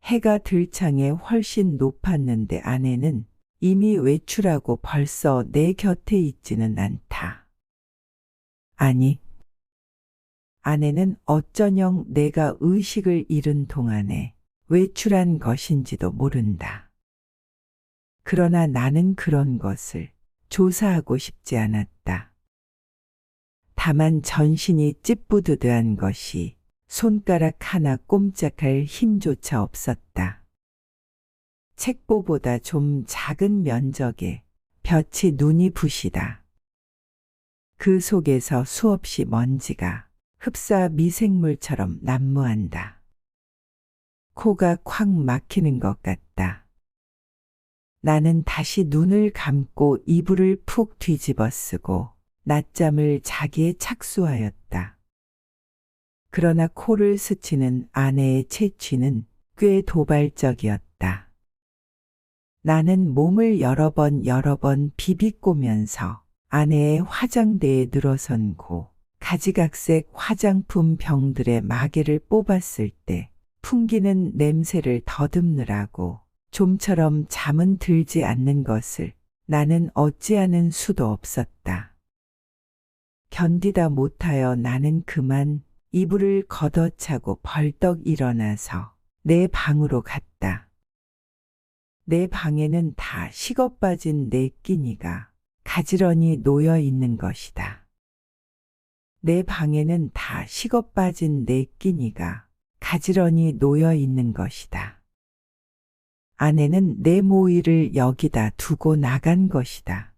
해가 들창에 훨씬 높았는데 아내는 이미 외출하고 벌써 내 곁에 있지는 않다. 아니, 아내는 어쩌녕 내가 의식을 잃은 동안에 외출한 것인지도 모른다. 그러나 나는 그런 것을 조사하고 싶지 않았다. 다만 전신이 찌뿌드드한 것이 손가락 하나 꼼짝할 힘조차 없었다. 책보보다 좀 작은 면적에 볕이 눈이 부시다. 그 속에서 수없이 먼지가 흡사 미생물처럼 난무한다. 코가 콱 막히는 것 같다. 나는 다시 눈을 감고 이불을 푹 뒤집어 쓰고 낮잠을 자기에 착수하였다. 그러나 코를 스치는 아내의 채취는 꽤 도발적이었다. 나는 몸을 여러 번 비비꼬면서 아내의 화장대에 늘어선고 가지각색 화장품 병들의 마개를 뽑았을 때 풍기는 냄새를 더듬느라고 좀처럼 잠은 들지 않는 것을 나는 어찌하는 수도 없었다. 견디다 못하여 나는 그만 이불을 걷어차고 벌떡 일어나서 내 방으로 갔다. 내 방에는 다 식어빠진 내 끼니가 가지런히 놓여 있는 것이다. 내 방에는 다 식어빠진 내 끼니가 가지런히 놓여 있는 것이다. 아내는 내 모이를 여기다 두고 나간 것이다.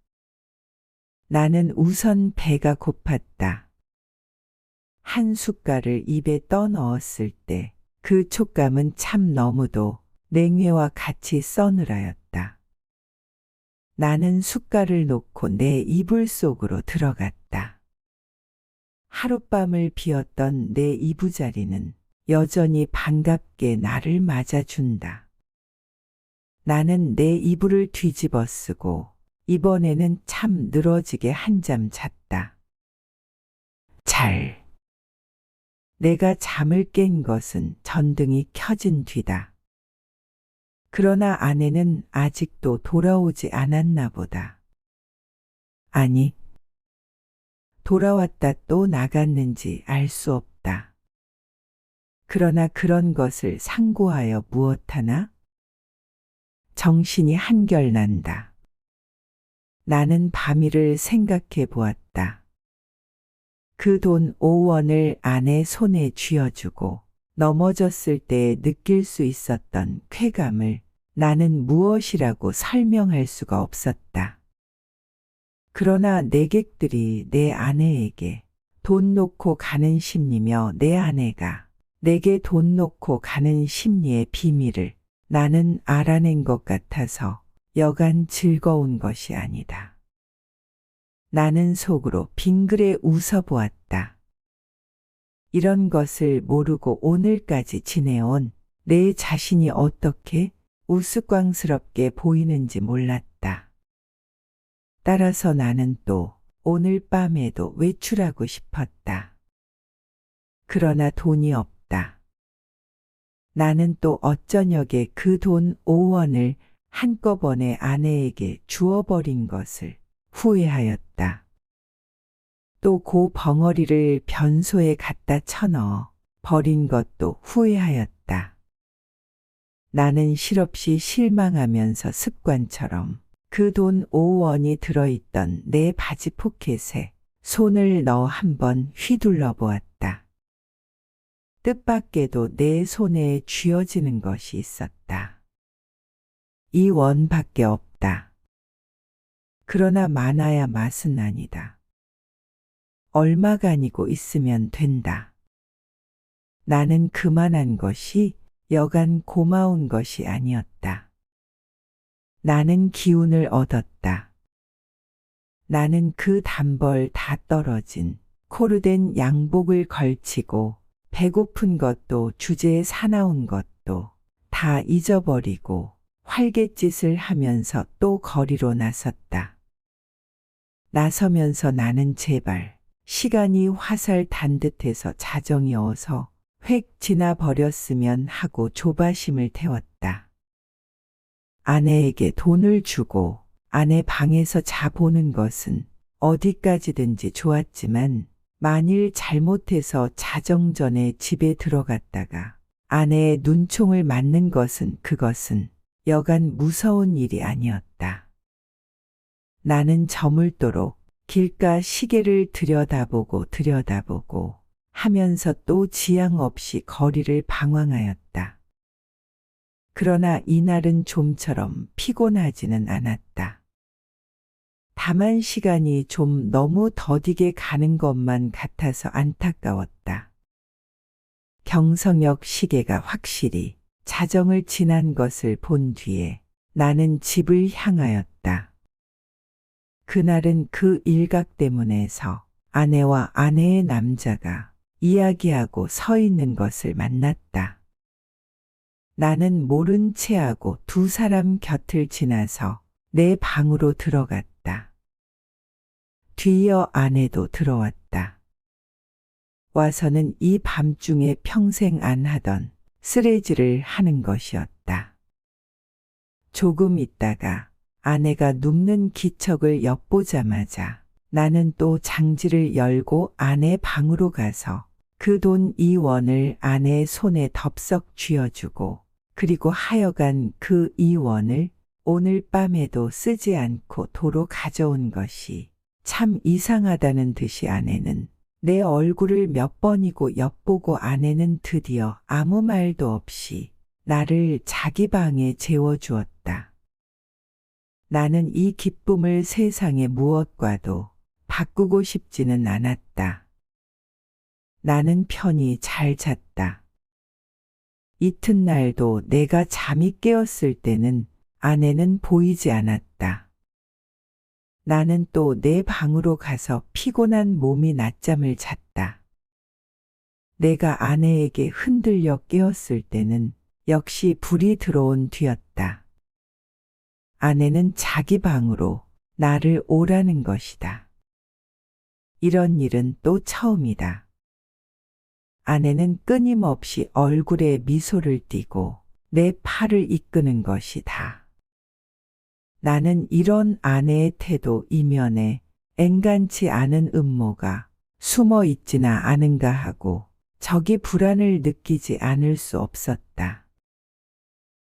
나는 우선 배가 고팠다. 한 숟갈을 입에 떠넣었을 때 그 촉감은 참 너무도 냉회와 같이 서늘하였다. 나는 숟갈을 놓고 내 이불 속으로 들어갔다. 하룻밤을 비었던 내 이부자리는 여전히 반갑게 나를 맞아준다. 나는 내 이불을 뒤집어 쓰고 이번에는 참 늘어지게 한잠 잤다. 내가 잠을 깬 것은 전등이 켜진 뒤다. 그러나 아내는 아직도 돌아오지 않았나 보다. 아니, 돌아왔다 또 나갔는지 알 수 없다. 그러나 그런 것을 상고하여 무엇하나? 정신이 한결 난다. 나는 밤일을 생각해 보았다. 그 돈 5원을 아내 손에 쥐어주고 넘어졌을 때 느낄 수 있었던 쾌감을 나는 무엇이라고 설명할 수가 없었다. 그러나 내객들이 내 아내에게 돈 놓고 가는 심리며 내 아내가 내게 돈 놓고 가는 심리의 비밀을 나는 알아낸 것 같아서 여간 즐거운 것이 아니다. 나는 속으로 빙그레 웃어보았다. 이런 것을 모르고 오늘까지 지내온 내 자신이 어떻게 우스꽝스럽게 보이는지 몰랐다. 따라서 나는 또 오늘 밤에도 외출하고 싶었다. 그러나 돈이 없다. 나는 또 어쩌녁에 그 돈 5원을 한꺼번에 아내에게 주어버린 것을 후회하였다. 또 그 벙어리를 변소에 갖다 쳐넣어 버린 것도 후회하였다. 나는 실없이 실망하면서 습관처럼 그 돈 5원이 들어있던 내 바지 포켓에 손을 넣어 한번 휘둘러 보았다. 뜻밖에도 내 손에 쥐어지는 것이 있었다. 2원밖에 없다. 그러나 많아야 맛은 아니다. 얼마 가니고 있으면 된다. 나는 그만한 것이 여간 고마운 것이 아니었다. 나는 기운을 얻었다. 나는 그 단벌 다 떨어진 코르된 양복을 걸치고 배고픈 것도 주제에 사나운 것도 다 잊어버리고 활갯짓을 하면서 또 거리로 나섰다. 나서면서 나는 제발 시간이 화살 단 듯해서 자정이 어서 획 지나버렸으면 하고 조바심을 태웠다. 아내에게 돈을 주고 아내 방에서 자보는 것은 어디까지든지 좋았지만 만일 잘못해서 자정 전에 집에 들어갔다가 아내의 눈총을 맞는 것은 그것은 여간 무서운 일이 아니었다. 나는 저물도록 길가 시계를 들여다보고 하면서 또 지양 없이 거리를 방황하였다. 그러나 이날은 좀처럼 피곤하지는 않았다. 다만 시간이 좀 너무 더디게 가는 것만 같아서 안타까웠다. 경성역 시계가 확실히 자정을 지난 것을 본 뒤에 나는 집을 향하였다. 그날은 그 일각대문에서 아내와 아내의 남자가 이야기하고 서 있는 것을 만났다. 나는 모른 체하고 두 사람 곁을 지나서 내 방으로 들어갔다. 뒤이어 아내도 들어왔다. 와서는 이 밤중에 평생 안 하던 쓰레기를 하는 것이었다. 조금 있다가 아내가 눕는 기척을 엿보자마자 나는 또 장지를 열고 아내 방으로 가서 그 돈 2원을 아내의 손에 덥석 쥐어주고 그리고 하여간 그 2원을 오늘 밤에도 쓰지 않고 도로 가져온 것이 참 이상하다는 듯이 아내는 내 얼굴을 몇 번이고 엿보고 아내는 드디어 아무 말도 없이 나를 자기 방에 재워주었다. 나는 이 기쁨을 세상의 무엇과도 바꾸고 싶지는 않았다. 나는 편히 잘 잤다. 이튿날도 내가 잠이 깨었을 때는 아내는 보이지 않았다. 나는 또 내 방으로 가서 피곤한 몸이 낮잠을 잤다. 내가 아내에게 흔들려 깨었을 때는 역시 불이 들어온 뒤였다. 아내는 자기 방으로 나를 오라는 것이다. 이런 일은 또 처음이다. 아내는 끊임없이 얼굴에 미소를 띠고 내 팔을 이끄는 것이다. 나는 이런 아내의 태도 이면에 앵간치 않은 음모가 숨어 있지나 않은가 하고 적이 불안을 느끼지 않을 수 없었다.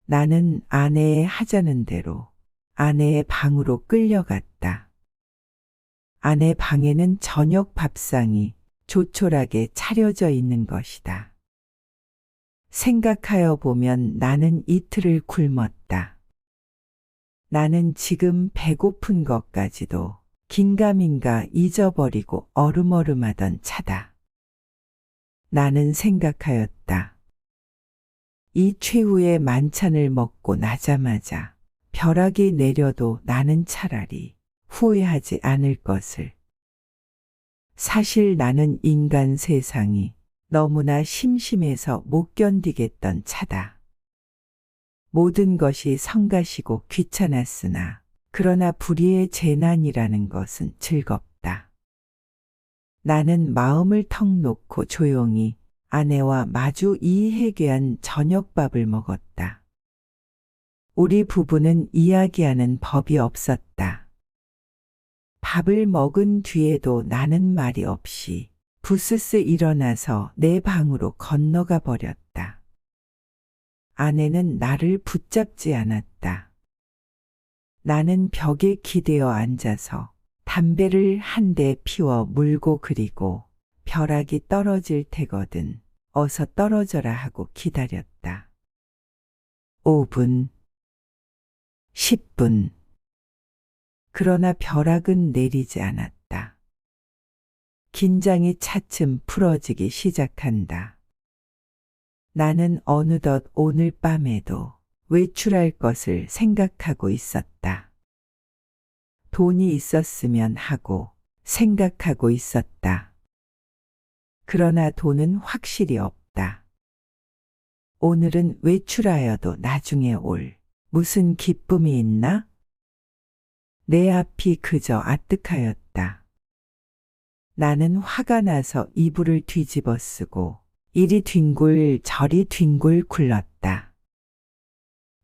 나는 아내의 하자는 대로 아내의 방으로 끌려갔다. 아내 방에는 저녁 밥상이 조촐하게 차려져 있는 것이다. 생각하여 보면 나는 이틀을 굶었다. 나는 지금 배고픈 것까지도 긴가민가 잊어버리고 얼음얼음하던 차다. 나는 생각하였다. 이 최후의 만찬을 먹고 나자마자 벼락이 내려도 나는 차라리 후회하지 않을 것을. 사실 나는 인간 세상이 너무나 심심해서 못 견디겠던 차다. 모든 것이 성가시고 귀찮았으나 그러나 불의의 재난이라는 것은 즐겁다. 나는 마음을 턱 놓고 조용히 아내와 마주 이해괴한 저녁밥을 먹었다. 우리 부부는 이야기하는 법이 없었다. 밥을 먹은 뒤에도 나는 말이 없이 부스스 일어나서 내 방으로 건너가 버렸다. 아내는 나를 붙잡지 않았다. 나는 벽에 기대어 앉아서 담배를 한 대 피워 물고 그리고 벼락이 떨어질 테거든 어서 떨어져라 하고 기다렸다. 5분, 10분. 그러나 벼락은 내리지 않았다. 긴장이 차츰 풀어지기 시작한다. 나는 어느덧 오늘 밤에도 외출할 것을 생각하고 있었다. 돈이 있었으면 하고 생각하고 있었다. 그러나 돈은 확실히 없다. 오늘은 외출하여도 나중에 올 무슨 기쁨이 있나? 내 앞이 그저 아뜩하였다. 나는 화가 나서 이불을 뒤집어 쓰고 이리 뒹굴 저리 뒹굴 굴렀다.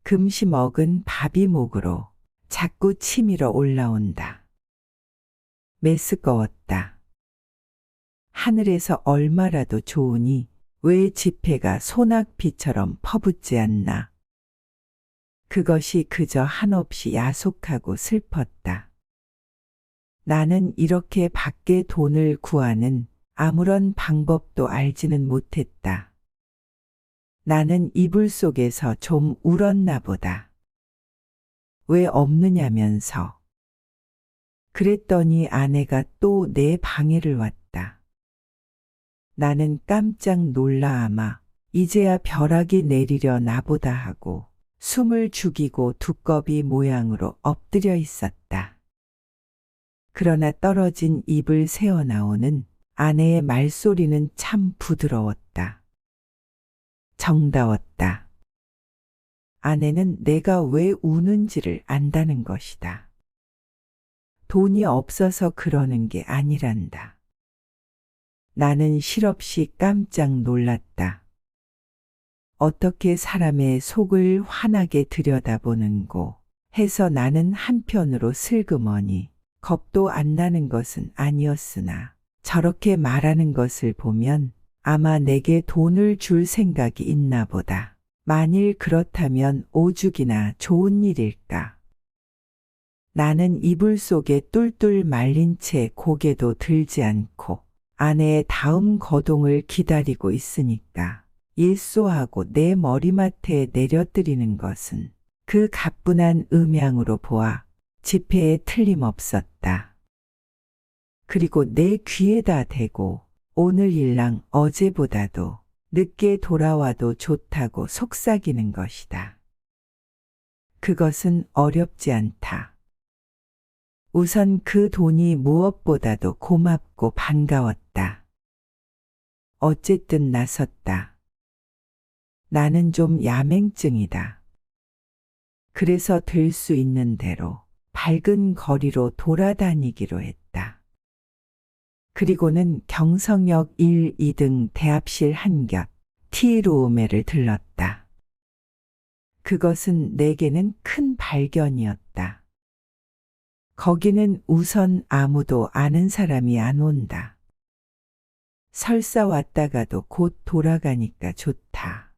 금시 먹은 밥이 목으로 자꾸 치밀어 올라온다. 메스꺼웠다. 하늘에서 얼마라도 좋으니 왜 지폐가 소낙비처럼 퍼붓지 않나. 그것이 그저 한없이 야속하고 슬펐다. 나는 이렇게 밖에 돈을 구하는 아무런 방법도 알지는 못했다. 나는 이불 속에서 좀 울었나 보다. 왜 없느냐면서. 그랬더니 아내가 또 내 방해를 왔다. 나는 깜짝 놀라 아마 이제야 벼락이 내리려 나보다 하고 숨을 죽이고 두꺼비 모양으로 엎드려 있었다. 그러나 떨어진 입을 새어 나오는 아내의 말소리는 참 부드러웠다. 정다웠다. 아내는 내가 왜 우는지를 안다는 것이다. 돈이 없어서 그러는 게 아니란다. 나는 실없이 깜짝 놀랐다. 어떻게 사람의 속을 환하게 들여다보는고 해서 나는 한편으로 슬그머니 겁도 안 나는 것은 아니었으나 저렇게 말하는 것을 보면 아마 내게 돈을 줄 생각이 있나 보다. 만일 그렇다면 오죽이나 좋은 일일까. 나는 이불 속에 뚫뚫 말린 채 고개도 들지 않고 아내의 다음 거동을 기다리고 있으니까 일소하고 내 머리맡에 내려뜨리는 것은 그 가뿐한 음양으로 보아 지폐에 틀림없었다. 그리고 내 귀에다 대고 오늘 일랑 어제보다도 늦게 돌아와도 좋다고 속삭이는 것이다. 그것은 어렵지 않다. 우선 그 돈이 무엇보다도 고맙고 반가웠다. 어쨌든 나섰다. 나는 좀 야맹증이다. 그래서 될 수 있는 대로 밝은 거리로 돌아다니기로 했다. 그리고는 경성역 1, 2등 대합실 한곁 티루오메를 들렀다. 그것은 내게는 큰 발견이었다. 거기는 우선 아무도 아는 사람이 안 온다. 설사 왔다가도 곧 돌아가니까 좋다.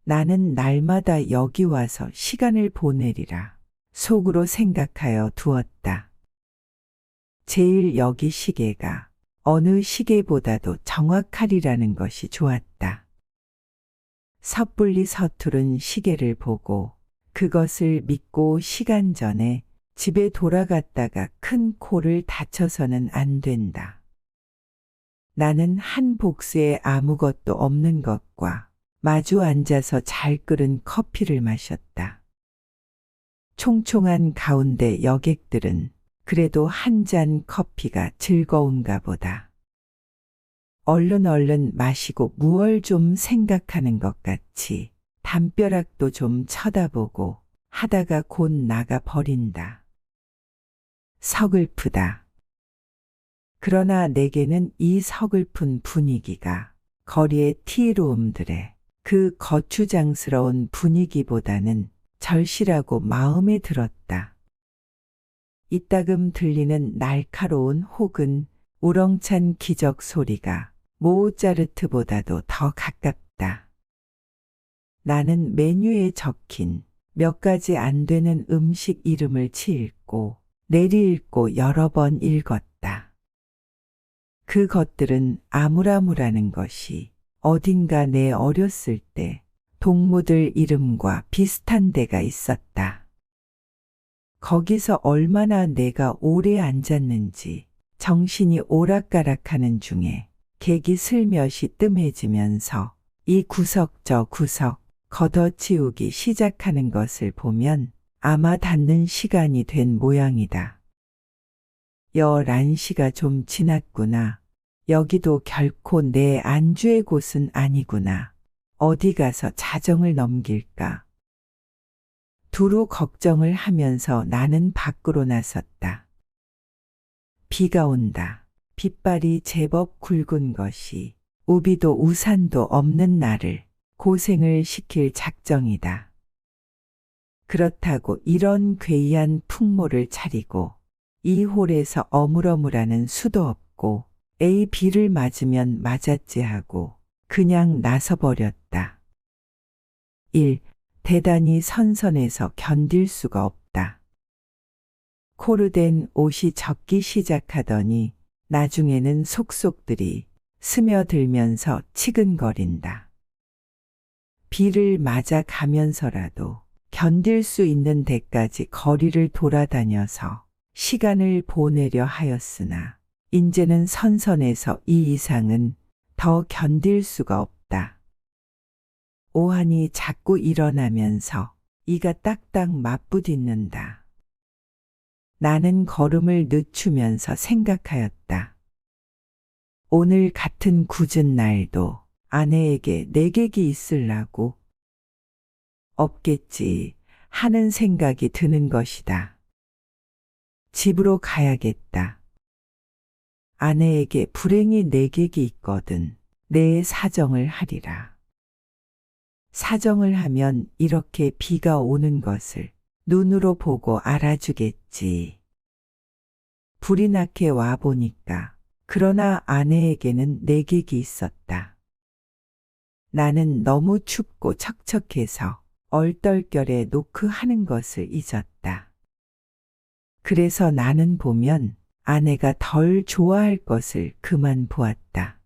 나는 날마다 여기 와서 시간을 보내리라 속으로 생각하여 두었다. 제일 여기 시계가 어느 시계보다도 정확하리라는 것이 좋았다. 섣불리 서투른 시계를 보고 그것을 믿고 시간 전에 집에 돌아갔다가 큰 코를 다쳐서는 안 된다. 나는 한 복스에 아무것도 없는 것과 마주 앉아서 잘 끓은 커피를 마셨다. 총총한 가운데 여객들은 그래도 한 잔 커피가 즐거운가 보다. 얼른 마시고 무얼 좀 생각하는 것 같이 담벼락도 좀 쳐다보고 하다가 곧 나가 버린다. 서글프다. 그러나 내게는 이 서글픈 분위기가 거리의 티루움들의 그 거추장스러운 분위기보다는 절실하고 마음에 들었다. 이따금 들리는 날카로운 혹은 우렁찬 기적 소리가 모차르트보다도 더 가깝다. 나는 메뉴에 적힌 몇 가지 안 되는 음식 이름을 치읽고 내리읽고 여러 번 읽었다. 그 것들은 아무라무라는 것이 어딘가 내 어렸을 때 동무들 이름과 비슷한 데가 있었다. 거기서 얼마나 내가 오래 앉았는지 정신이 오락가락하는 중에 객이 슬며시 뜸해지면서 이 구석 저 구석 걷어치우기 시작하는 것을 보면 아마 닫는 시간이 된 모양이다. 11시가 좀 지났구나. 여기도 결코 내 안주의 곳은 아니구나. 어디 가서 자정을 넘길까. 두루 걱정을 하면서 나는 밖으로 나섰다. 비가 온다. 빗발이 제법 굵은 것이 우비도 우산도 없는 나를 고생을 시킬 작정이다. 그렇다고 이런 괴이한 풍모를 차리고 이 홀에서 어물어물하는 수도 없고 A, B를 맞으면 맞았지 하고 그냥 나서버렸다. 1. 대단히 선선해서 견딜 수가 없다. 코르된 옷이 젖기 시작하더니 나중에는 속속들이 스며들면서 치근거린다. 비를 맞아 가면서라도 견딜 수 있는 데까지 거리를 돌아다녀서 시간을 보내려 하였으나 인제는 선선해서 이 이상은 더 견딜 수가 없다. 오한이 자꾸 일어나면서 이가 딱딱 맞부딪는다. 나는 걸음을 늦추면서 생각하였다. 오늘 같은 굳은 날도 아내에게 내객이 있으려고 없겠지 하는 생각이 드는 것이다. 집으로 가야겠다. 아내에게 불행히 내객이 있거든 내 사정을 하리라. 사정을 하면 이렇게 비가 오는 것을 눈으로 보고 알아주겠지. 불이 나게 와보니까 그러나 아내에게는 내객이 있었다. 나는 너무 춥고 척척해서 얼떨결에 노크하는 것을 잊었다. 그래서 나는 보면 아내가 덜 좋아할 것을 그만 보았다.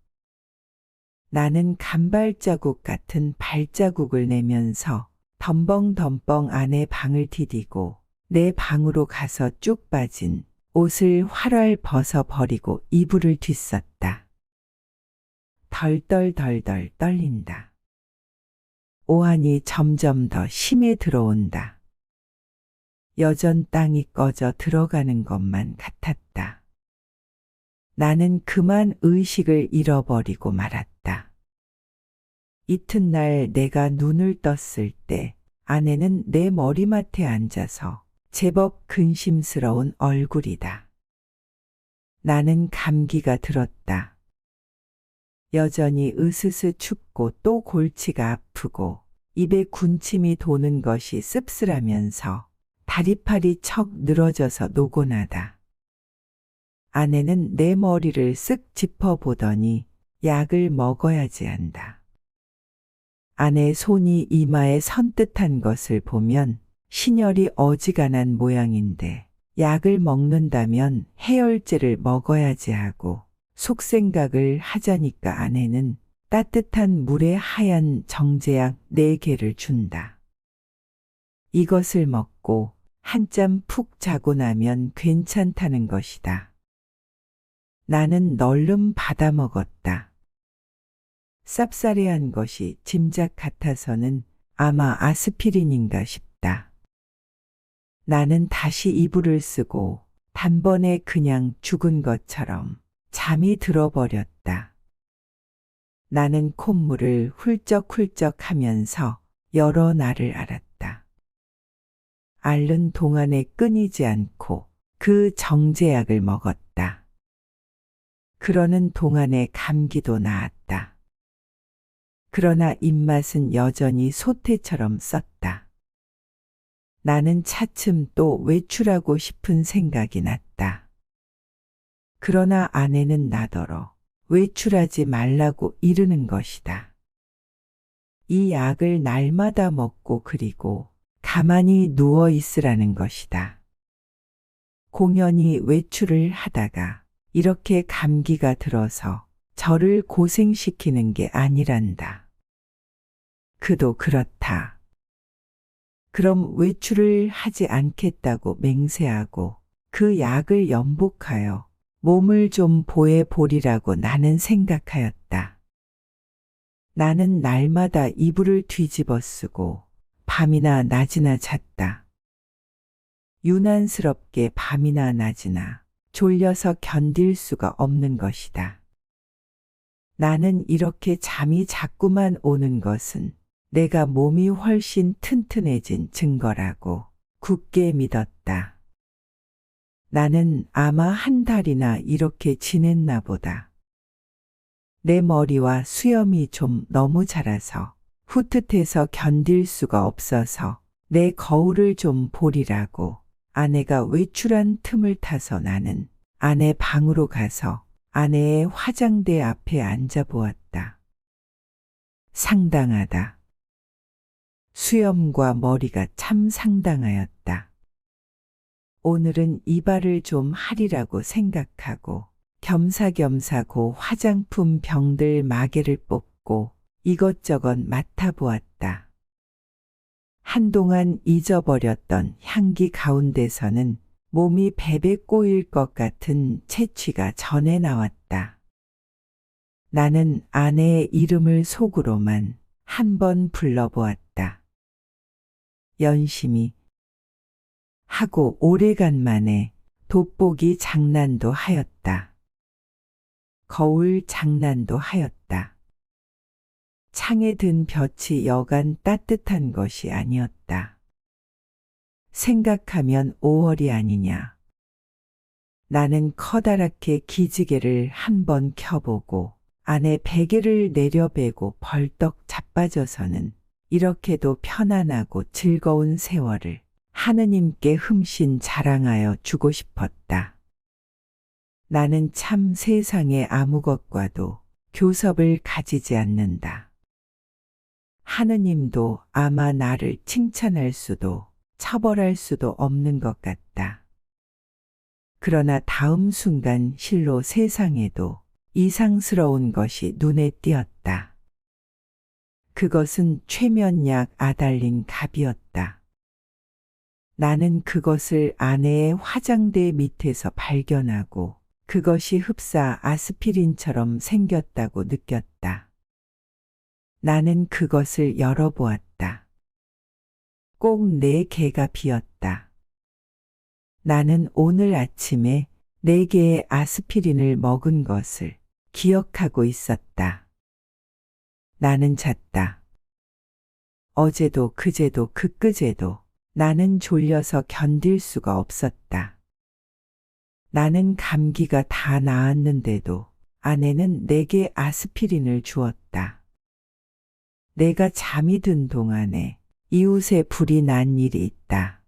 나는 간발자국 같은 발자국을 내면서 덤벙덤벙 아내 방을 디디고 내 방으로 가서 쭉 빠진 옷을 활활 벗어버리고 이불을 뒤썼다. 덜덜덜덜 떨린다. 오한이 점점 더 심해 들어온다. 여전 땅이 꺼져 들어가는 것만 같았다. 나는 그만 의식을 잃어버리고 말았다. 이튿날 내가 눈을 떴을 때 아내는 내 머리맡에 앉아서 제법 근심스러운 얼굴이다. 나는 감기가 들었다. 여전히 으스스 춥고 또 골치가 아프고 입에 군침이 도는 것이 씁쓸하면서 다리팔이 척 늘어져서 노곤하다. 아내는 내 머리를 쓱 짚어보더니 약을 먹어야지 한다. 아내 손이 이마에 선뜻한 것을 보면 신혈이 어지간한 모양인데 약을 먹는다면 해열제를 먹어야지 하고 속생각을 하자니까 아내는 따뜻한 물에 하얀 정제약 4개를 준다. 이것을 먹고 한잠 푹 자고 나면 괜찮다는 것이다. 나는 널름 받아 먹었다. 쌉싸래한 것이 짐작 같아서는 아마 아스피린인가 싶다. 나는 다시 이불을 쓰고 단번에 그냥 죽은 것처럼 잠이 들어버렸다. 나는 콧물을 훌쩍훌쩍 하면서 여러 날을 앓았다. 앓는 동안에 끊이지 않고 그 정제약을 먹었다. 그러는 동안에 감기도 나았다. 그러나 입맛은 여전히 소태처럼 썼다. 나는 차츰 또 외출하고 싶은 생각이 났다. 그러나 아내는 나더러 외출하지 말라고 이르는 것이다. 이 약을 날마다 먹고 그리고 가만히 누워 있으라는 것이다. 공연히 외출을 하다가 이렇게 감기가 들어서 저를 고생시키는 게 아니란다. 그도 그렇다. 그럼 외출을 하지 않겠다고 맹세하고 그 약을 연복하여 몸을 좀 보애보리라고 나는 생각하였다. 나는 날마다 이불을 뒤집어 쓰고 밤이나 낮이나 잤다. 유난스럽게 밤이나 낮이나 졸려서 견딜 수가 없는 것이다. 나는 이렇게 잠이 자꾸만 오는 것은 내가 몸이 훨씬 튼튼해진 증거라고 굳게 믿었다. 나는 아마 한 달이나 이렇게 지냈나 보다. 내 머리와 수염이 좀 너무 자라서 후뜻해서 견딜 수가 없어서 내 거울을 좀 보리라고 아내가 외출한 틈을 타서 나는 아내 방으로 가서 아내의 화장대 앞에 앉아보았다. 상당하다. 수염과 머리가 참 상당하였다. 오늘은 이발을 좀 하리라고 생각하고 겸사겸사 고 화장품 병들 마개를 뽑고 이것저것 맡아보았다. 한동안 잊어버렸던 향기 가운데서는 몸이 베베 꼬일 것 같은 채취가 전해 나왔다. 나는 아내의 이름을 속으로만 한 번 불러보았다. 연심이 하고 오래간만에 돋보기 장난도 하였다. 거울 장난도 하였다. 창에 든 볕이 여간 따뜻한 것이 아니었다. 생각하면 5월이 아니냐. 나는 커다랗게 기지개를 한 번 켜보고 안에 베개를 내려베고 벌떡 자빠져서는 이렇게도 편안하고 즐거운 세월을 하느님께 흠씬 자랑하여 주고 싶었다. 나는 참 세상에 아무 것과도 교섭을 가지지 않는다. 하느님도 아마 나를 칭찬할 수도 처벌할 수도 없는 것 같다. 그러나 다음 순간 실로 세상에도 이상스러운 것이 눈에 띄었다. 그것은 최면약 아달린 갑이었다. 나는 그것을 아내의 화장대 밑에서 발견하고 그것이 흡사 아스피린처럼 생겼다고 느꼈다. 나는 그것을 열어보았다. 꼭 4개가 비었다. 나는 오늘 아침에 4개의 아스피린을 먹은 것을 기억하고 있었다. 나는 잤다. 어제도 그제도 그끄제도 나는 졸려서 견딜 수가 없었다. 나는 감기가 다 나았는데도 아내는 내게 아스피린을 주었다. 내가 잠이 든 동안에 이웃에 불이 난 일이 있다.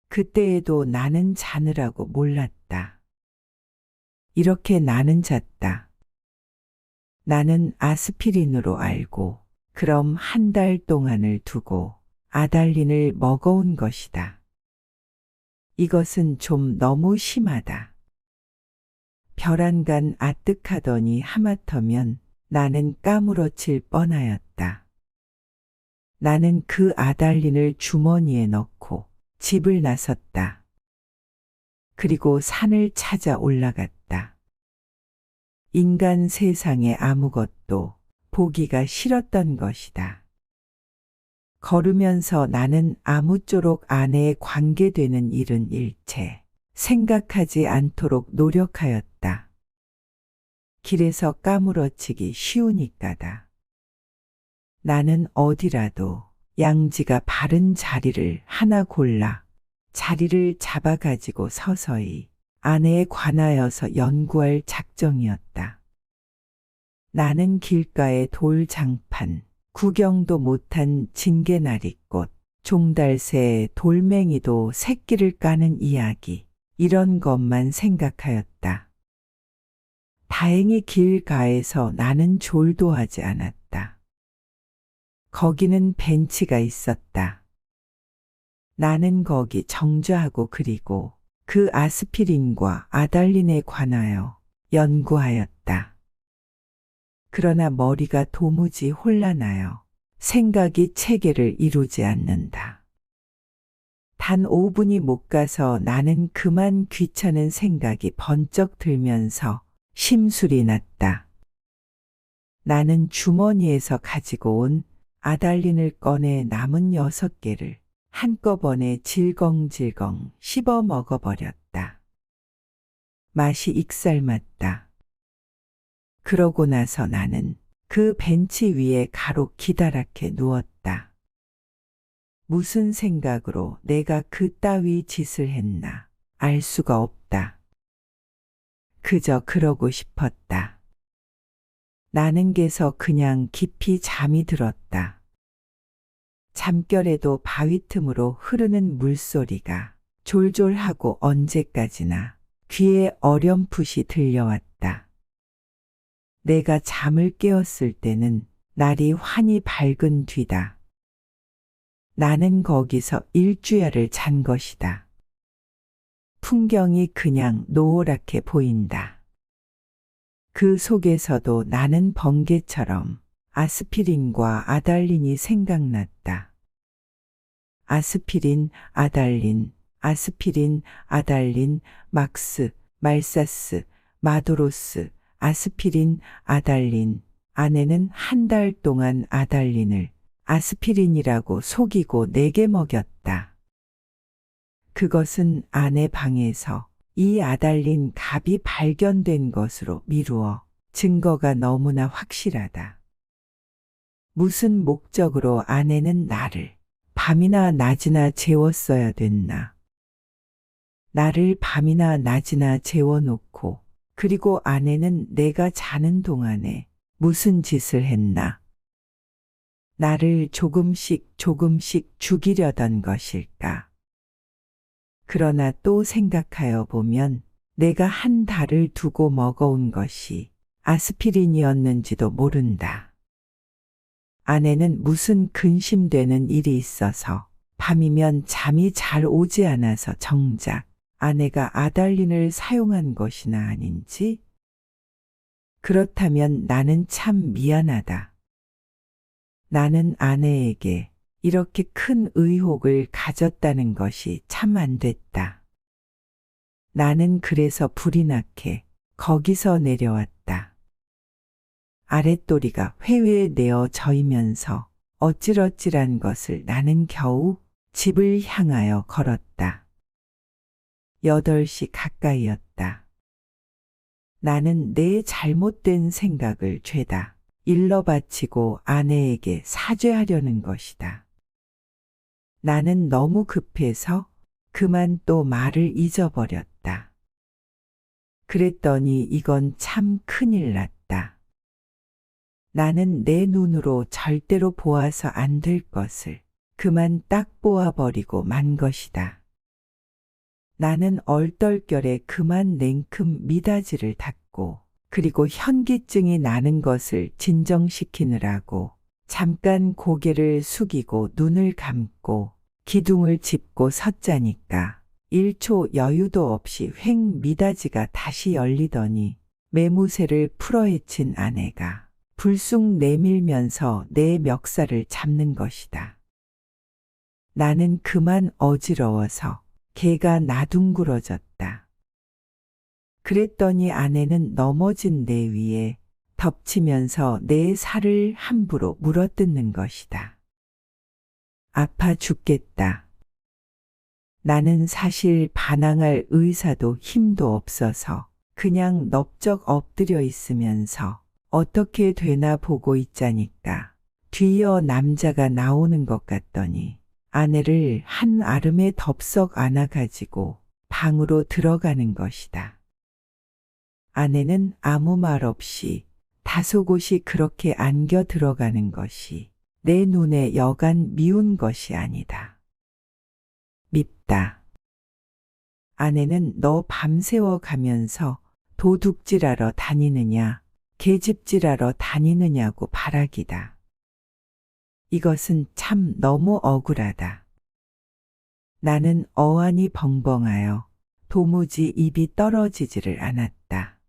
그때에도 나는 자느라고 몰랐다. 이렇게 나는 잤다. 나는 아스피린으로 알고 그럼 1달 동안을 두고 아달린을 먹어온 것이다. 이것은 좀 너무 심하다. 벼랑간 아뜩하더니 하마터면 나는 까무러칠 뻔하였다. 나는 그 아달린을 주머니에 넣고 집을 나섰다. 그리고 산을 찾아 올라갔다. 인간 세상에 아무것도 보기가 싫었던 것이다. 걸으면서 나는 아무쪼록 아내에 관계되는 일은 일체 생각하지 않도록 노력하였다. 길에서 까무러치기 쉬우니까다. 나는 어디라도 양지가 바른 자리를 하나 골라 자리를 잡아가지고 서서히 아내에 관하여서 연구할 작정이었다. 나는 길가의 돌장판, 구경도 못한 진개나리꽃, 종달새, 돌멩이도 새끼를 까는 이야기, 이런 것만 생각하였다. 다행히 길가에서 나는 졸도하지 않았다. 거기는 벤치가 있었다. 나는 거기 정주하고 그리고 그 아스피린과 아달린에 관하여 연구하였다. 그러나 머리가 도무지 혼란하여 생각이 체계를 이루지 않는다. 단 5분이 못 가서 나는 그만 귀찮은 생각이 번쩍 들면서 심술이 났다. 나는 주머니에서 가지고 온 아달린을 꺼내 남은 6개를 한꺼번에 질겅질겅 씹어 먹어버렸다. 맛이 익살맞다. 그러고 나서 나는 그 벤치 위에 가로 기다랗게 누웠다. 무슨 생각으로 내가 그따위 짓을 했나 알 수가 없다. 그저 그러고 싶었다. 나는 개서 그냥 깊이 잠이 들었다. 잠결에도 바위 틈으로 흐르는 물소리가 졸졸하고 언제까지나 귀에 어렴풋이 들려왔다. 내가 잠을 깨었을 때는 날이 환히 밝은 뒤다. 나는 거기서 일주야를 잔 것이다. 풍경이 그냥 노랗게 보인다. 그 속에서도 나는 번개처럼 아스피린과 아달린이 생각났다. 아스피린, 아달린, 아스피린, 아달린, 막스, 말사스, 마도로스, 아스피린, 아달린. 아내는 1달 동안 아달린을 아스피린이라고 속이고 내게 먹였다. 그것은 아내 방에서 이 아달린 갑이 발견된 것으로 미루어 증거가 너무나 확실하다. 무슨 목적으로 아내는 나를 밤이나 낮이나 재웠어야 됐나. 나를 밤이나 낮이나 재워놓고 그리고 아내는 내가 자는 동안에 무슨 짓을 했나. 나를 조금씩 죽이려던 것일까. 그러나 또 생각하여 보면 내가 1달을 두고 먹어온 것이 아스피린이었는지도 모른다. 아내는 무슨 근심되는 일이 있어서 밤이면 잠이 잘 오지 않아서 정작 아내가 아달린을 사용한 것이나 아닌지? 그렇다면 나는 참 미안하다. 나는 아내에게 이렇게 큰 의혹을 가졌다는 것이 참 안 됐다. 나는 그래서 불이 나게 거기서 내려왔다. 아랫도리가 회외에 내어 저이면서 어찔어찔한 것을 나는 겨우 집을 향하여 걸었다. 8시 가까이였다. 나는 내 잘못된 생각을 죄다 일러 바치고 아내에게 사죄하려는 것이다. 나는 너무 급해서 그만 또 말을 잊어버렸다. 그랬더니 이건 참 큰일 났다. 나는 내 눈으로 절대로 보아서 안 될 것을 그만 딱 보아버리고 만 것이다. 나는 얼떨결에 그만 냉큼 미닫이를 닫고 그리고 현기증이 나는 것을 진정시키느라고 잠깐 고개를 숙이고 눈을 감고 기둥을 짚고 섰자니까 1초 여유도 없이 횡 미닫이가 다시 열리더니 매무새를 풀어헤친 아내가 불쑥 내밀면서 내 멱살을 잡는 것이다. 나는 그만 어지러워서 개가 나둥그러졌다. 그랬더니 아내는 넘어진 내 위에 덮치면서 내 살을 함부로 물어뜯는 것이다. 아파 죽겠다. 나는 사실 반항할 의사도 힘도 없어서 그냥 넙적 엎드려 있으면서 어떻게 되나 보고 있자니까 뒤이어 남자가 나오는 것 같더니 아내를 한 아름에 덥석 안아가지고 방으로 들어가는 것이다. 아내는 아무 말 없이 다소곳이 그렇게 안겨 들어가는 것이 내 눈에 여간 미운 것이 아니다. 밉다. 아내는 너 밤새워 가면서 도둑질하러 다니느냐, 계집질하러 다니느냐고 바라기다. 이것은 참 너무 억울하다. 나는 어안이 벙벙하여 도무지 입이 떨어지지를 않았다.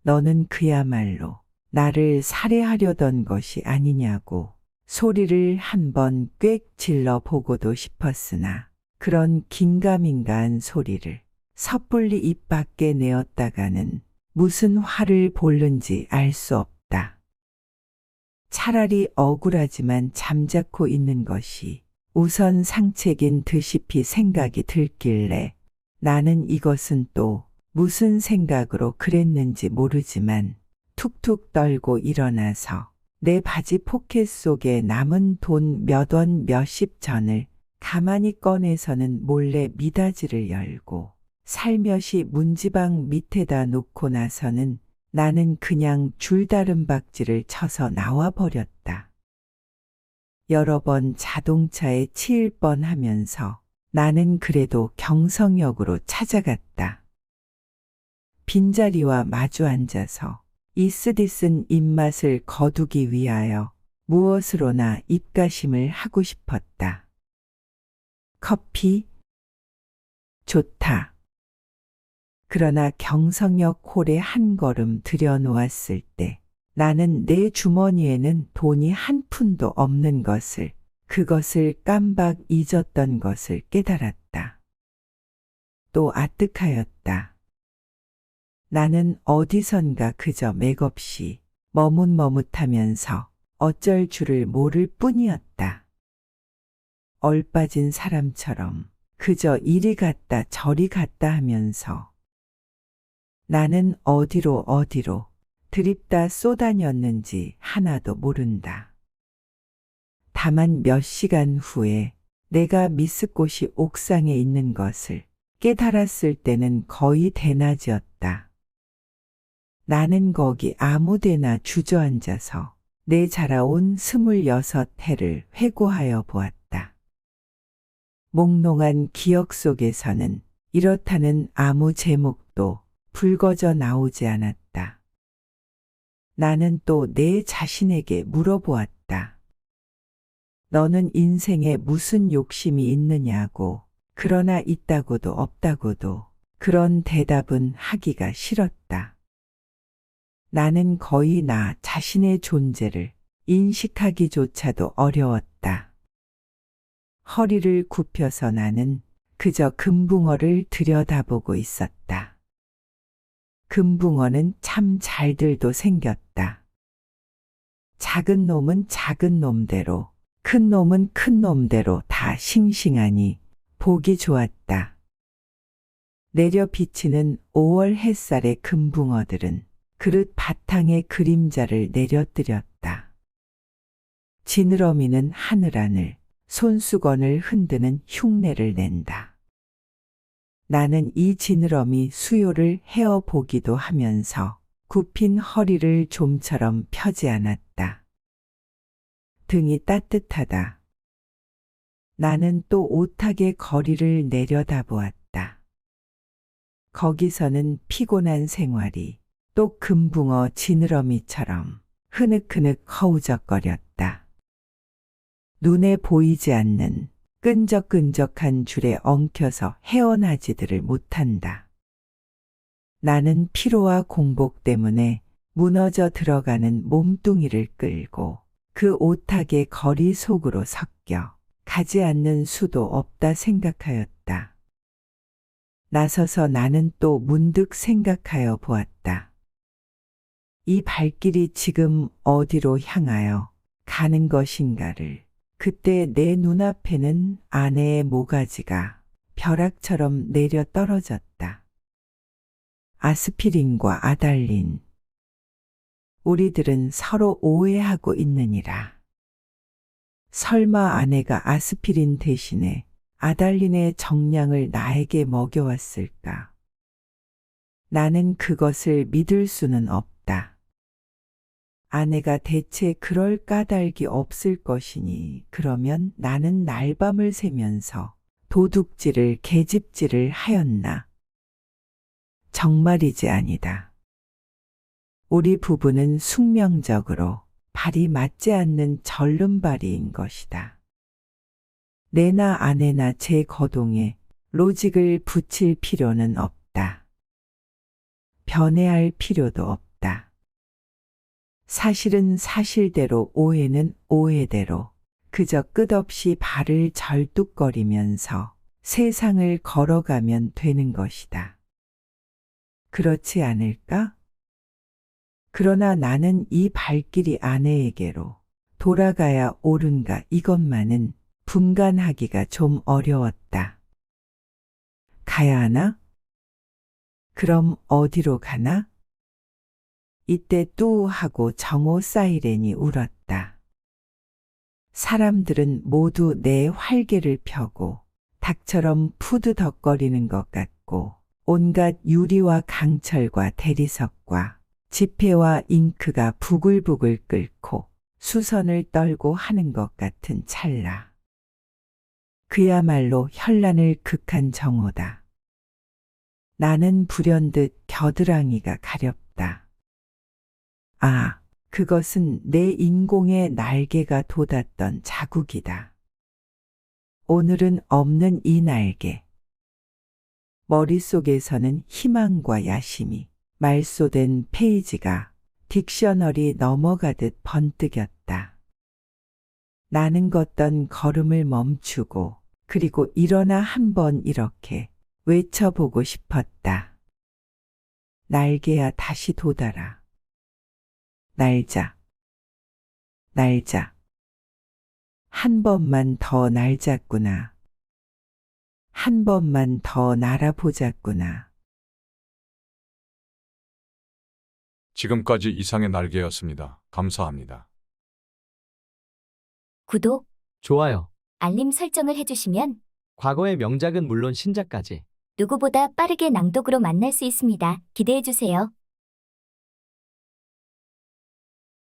너는 그야말로 나를 살해하려던 것이 아니냐고 소리를 한번 꽥 질러 보고도 싶었으나 그런 긴가민가한 소리를 섣불리 입 밖에 내었다가는 무슨 화를 볼는지 알 수 없다. 차라리 억울하지만 잠자코 있는 것이 우선 상책인 듯이 생각이 들길래 나는 이것은 또 무슨 생각으로 그랬는지 모르지만 툭툭 떨고 일어나서 내 바지 포켓 속에 남은 돈 몇 원 몇십 전을 가만히 꺼내서는 몰래 미닫이를 열고 살며시 문지방 밑에다 놓고 나서는 나는 그냥 줄다름박질을 쳐서 나와 버렸다. 여러 번 자동차에 치일 뻔하면서 나는 그래도 경성역으로 찾아갔다. 빈자리와 마주 앉아서 이쓰디쓴 입맛을 거두기 위하여 무엇으로나 입가심을 하고 싶었다. 커피? 좋다. 그러나 경성역 홀에 한 걸음 들여놓았을 때 나는 내 주머니에는 돈이 한 푼도 없는 것을, 그것을 깜박 잊었던 것을 깨달았다. 또 아뜩하였다. 나는 어디선가 그저 맥없이 머뭇머뭇하면서 어쩔 줄을 모를 뿐이었다. 얼빠진 사람처럼 그저 이리 갔다 저리 갔다 하면서 나는 어디로 드립다 쏘다녔는지 하나도 모른다. 다만 몇 시간 후에 내가 미스꽃이 옥상에 있는 것을 깨달았을 때는 거의 대낮이었다. 나는 거기 아무데나 주저앉아서 내 자라온 26해를 회고하여 보았다. 몽롱한 기억 속에서는 이렇다는 아무 제목도 불거져 나오지 않았다. 나는 또 내 자신에게 물어보았다. 너는 인생에 무슨 욕심이 있느냐고, 그러나 있다고도 없다고도 그런 대답은 하기가 싫었다. 나는 거의 나 자신의 존재를 인식하기조차도 어려웠다. 허리를 굽혀서 나는 그저 금붕어를 들여다보고 있었다. 금붕어는 참 잘들도 생겼다. 작은 놈은 작은 놈대로, 큰 놈은 큰 놈대로 다 싱싱하니 보기 좋았다. 내려 비치는 5월 햇살의 금붕어들은 그릇 바탕에 그림자를 내려뜨렸다. 지느러미는 하늘하늘, 손수건을 흔드는 흉내를 낸다. 나는 이 지느러미 수요를 헤어보기도 하면서 굽힌 허리를 좀처럼 펴지 않았다. 등이 따뜻하다. 나는 또 오타게 거리를 내려다보았다. 거기서는 피곤한 생활이 또 금붕어 지느러미처럼 흐느흐느 허우적거렸다. 눈에 보이지 않는 끈적끈적한 줄에 엉켜서 헤어나지들을 못한다. 나는 피로와 공복 때문에 무너져 들어가는 몸뚱이를 끌고 그 오타게 거리 속으로 섞여 가지 않는 수도 없다 생각하였다. 나서서 나는 또 문득 생각하여 보았다. 이 발길이 지금 어디로 향하여 가는 것인가를. 그때 내 눈앞에는 아내의 모가지가 벼락처럼 내려 떨어졌다. 아스피린과 아달린. 우리들은 서로 오해하고 있느니라. 설마 아내가 아스피린 대신에 아달린의 정량을 나에게 먹여왔을까? 나는 그것을 믿을 수는 없다. 아내가 대체 그럴 까닭이 없을 것이니 그러면 나는 날밤을 새면서 도둑질을 계집질을 하였나? 정말이지 아니다. 우리 부부는 숙명적으로 발이 맞지 않는 절름발이인 것이다. 내나 아내나 제 거동에 로직을 붙일 필요는 없다. 변해할 필요도 없다. 사실은 사실대로 오해는 오해대로 그저 끝없이 발을 절뚝거리면서 세상을 걸어가면 되는 것이다. 그렇지 않을까? 그러나 나는 이 발길이 아내에게로 돌아가야 옳은가 이것만은 분간하기가 좀 어려웠다. 가야 하나? 그럼 어디로 가나? 이때 뚜 하고 정오 사이렌이 울었다. 사람들은 모두 내 활개를 펴고 닭처럼 푸드덕거리는 것 같고 온갖 유리와 강철과 대리석과 지폐와 잉크가 부글부글 끓고 수선을 떨고 하는 것 같은 찰나. 그야말로 현란을 극한 정오다. 나는 불현듯 겨드랑이가 가렵다. 아, 그것은 내 인공의 날개가 돋았던 자국이다. 오늘은 없는 이 날개. 머릿속에서는 희망과 야심이 말소된 페이지가 딕셔너리 넘어가듯 번뜩였다. 나는 걷던 걸음을 멈추고 그리고 일어나 한번 이렇게 외쳐보고 싶었다. 날개야 다시 돋아라. 날자. 날자. 한 번만 더 날자꾸나. 한 번만 더 날아보자꾸나. 지금까지 이상의 날개였습니다. 감사합니다. 구독, 좋아요. 알림 설정을 해주시면 과거의 명작은 물론 신작까지 누구보다 빠르게 낭독으로 만날 수 있습니다. 기대해주세요.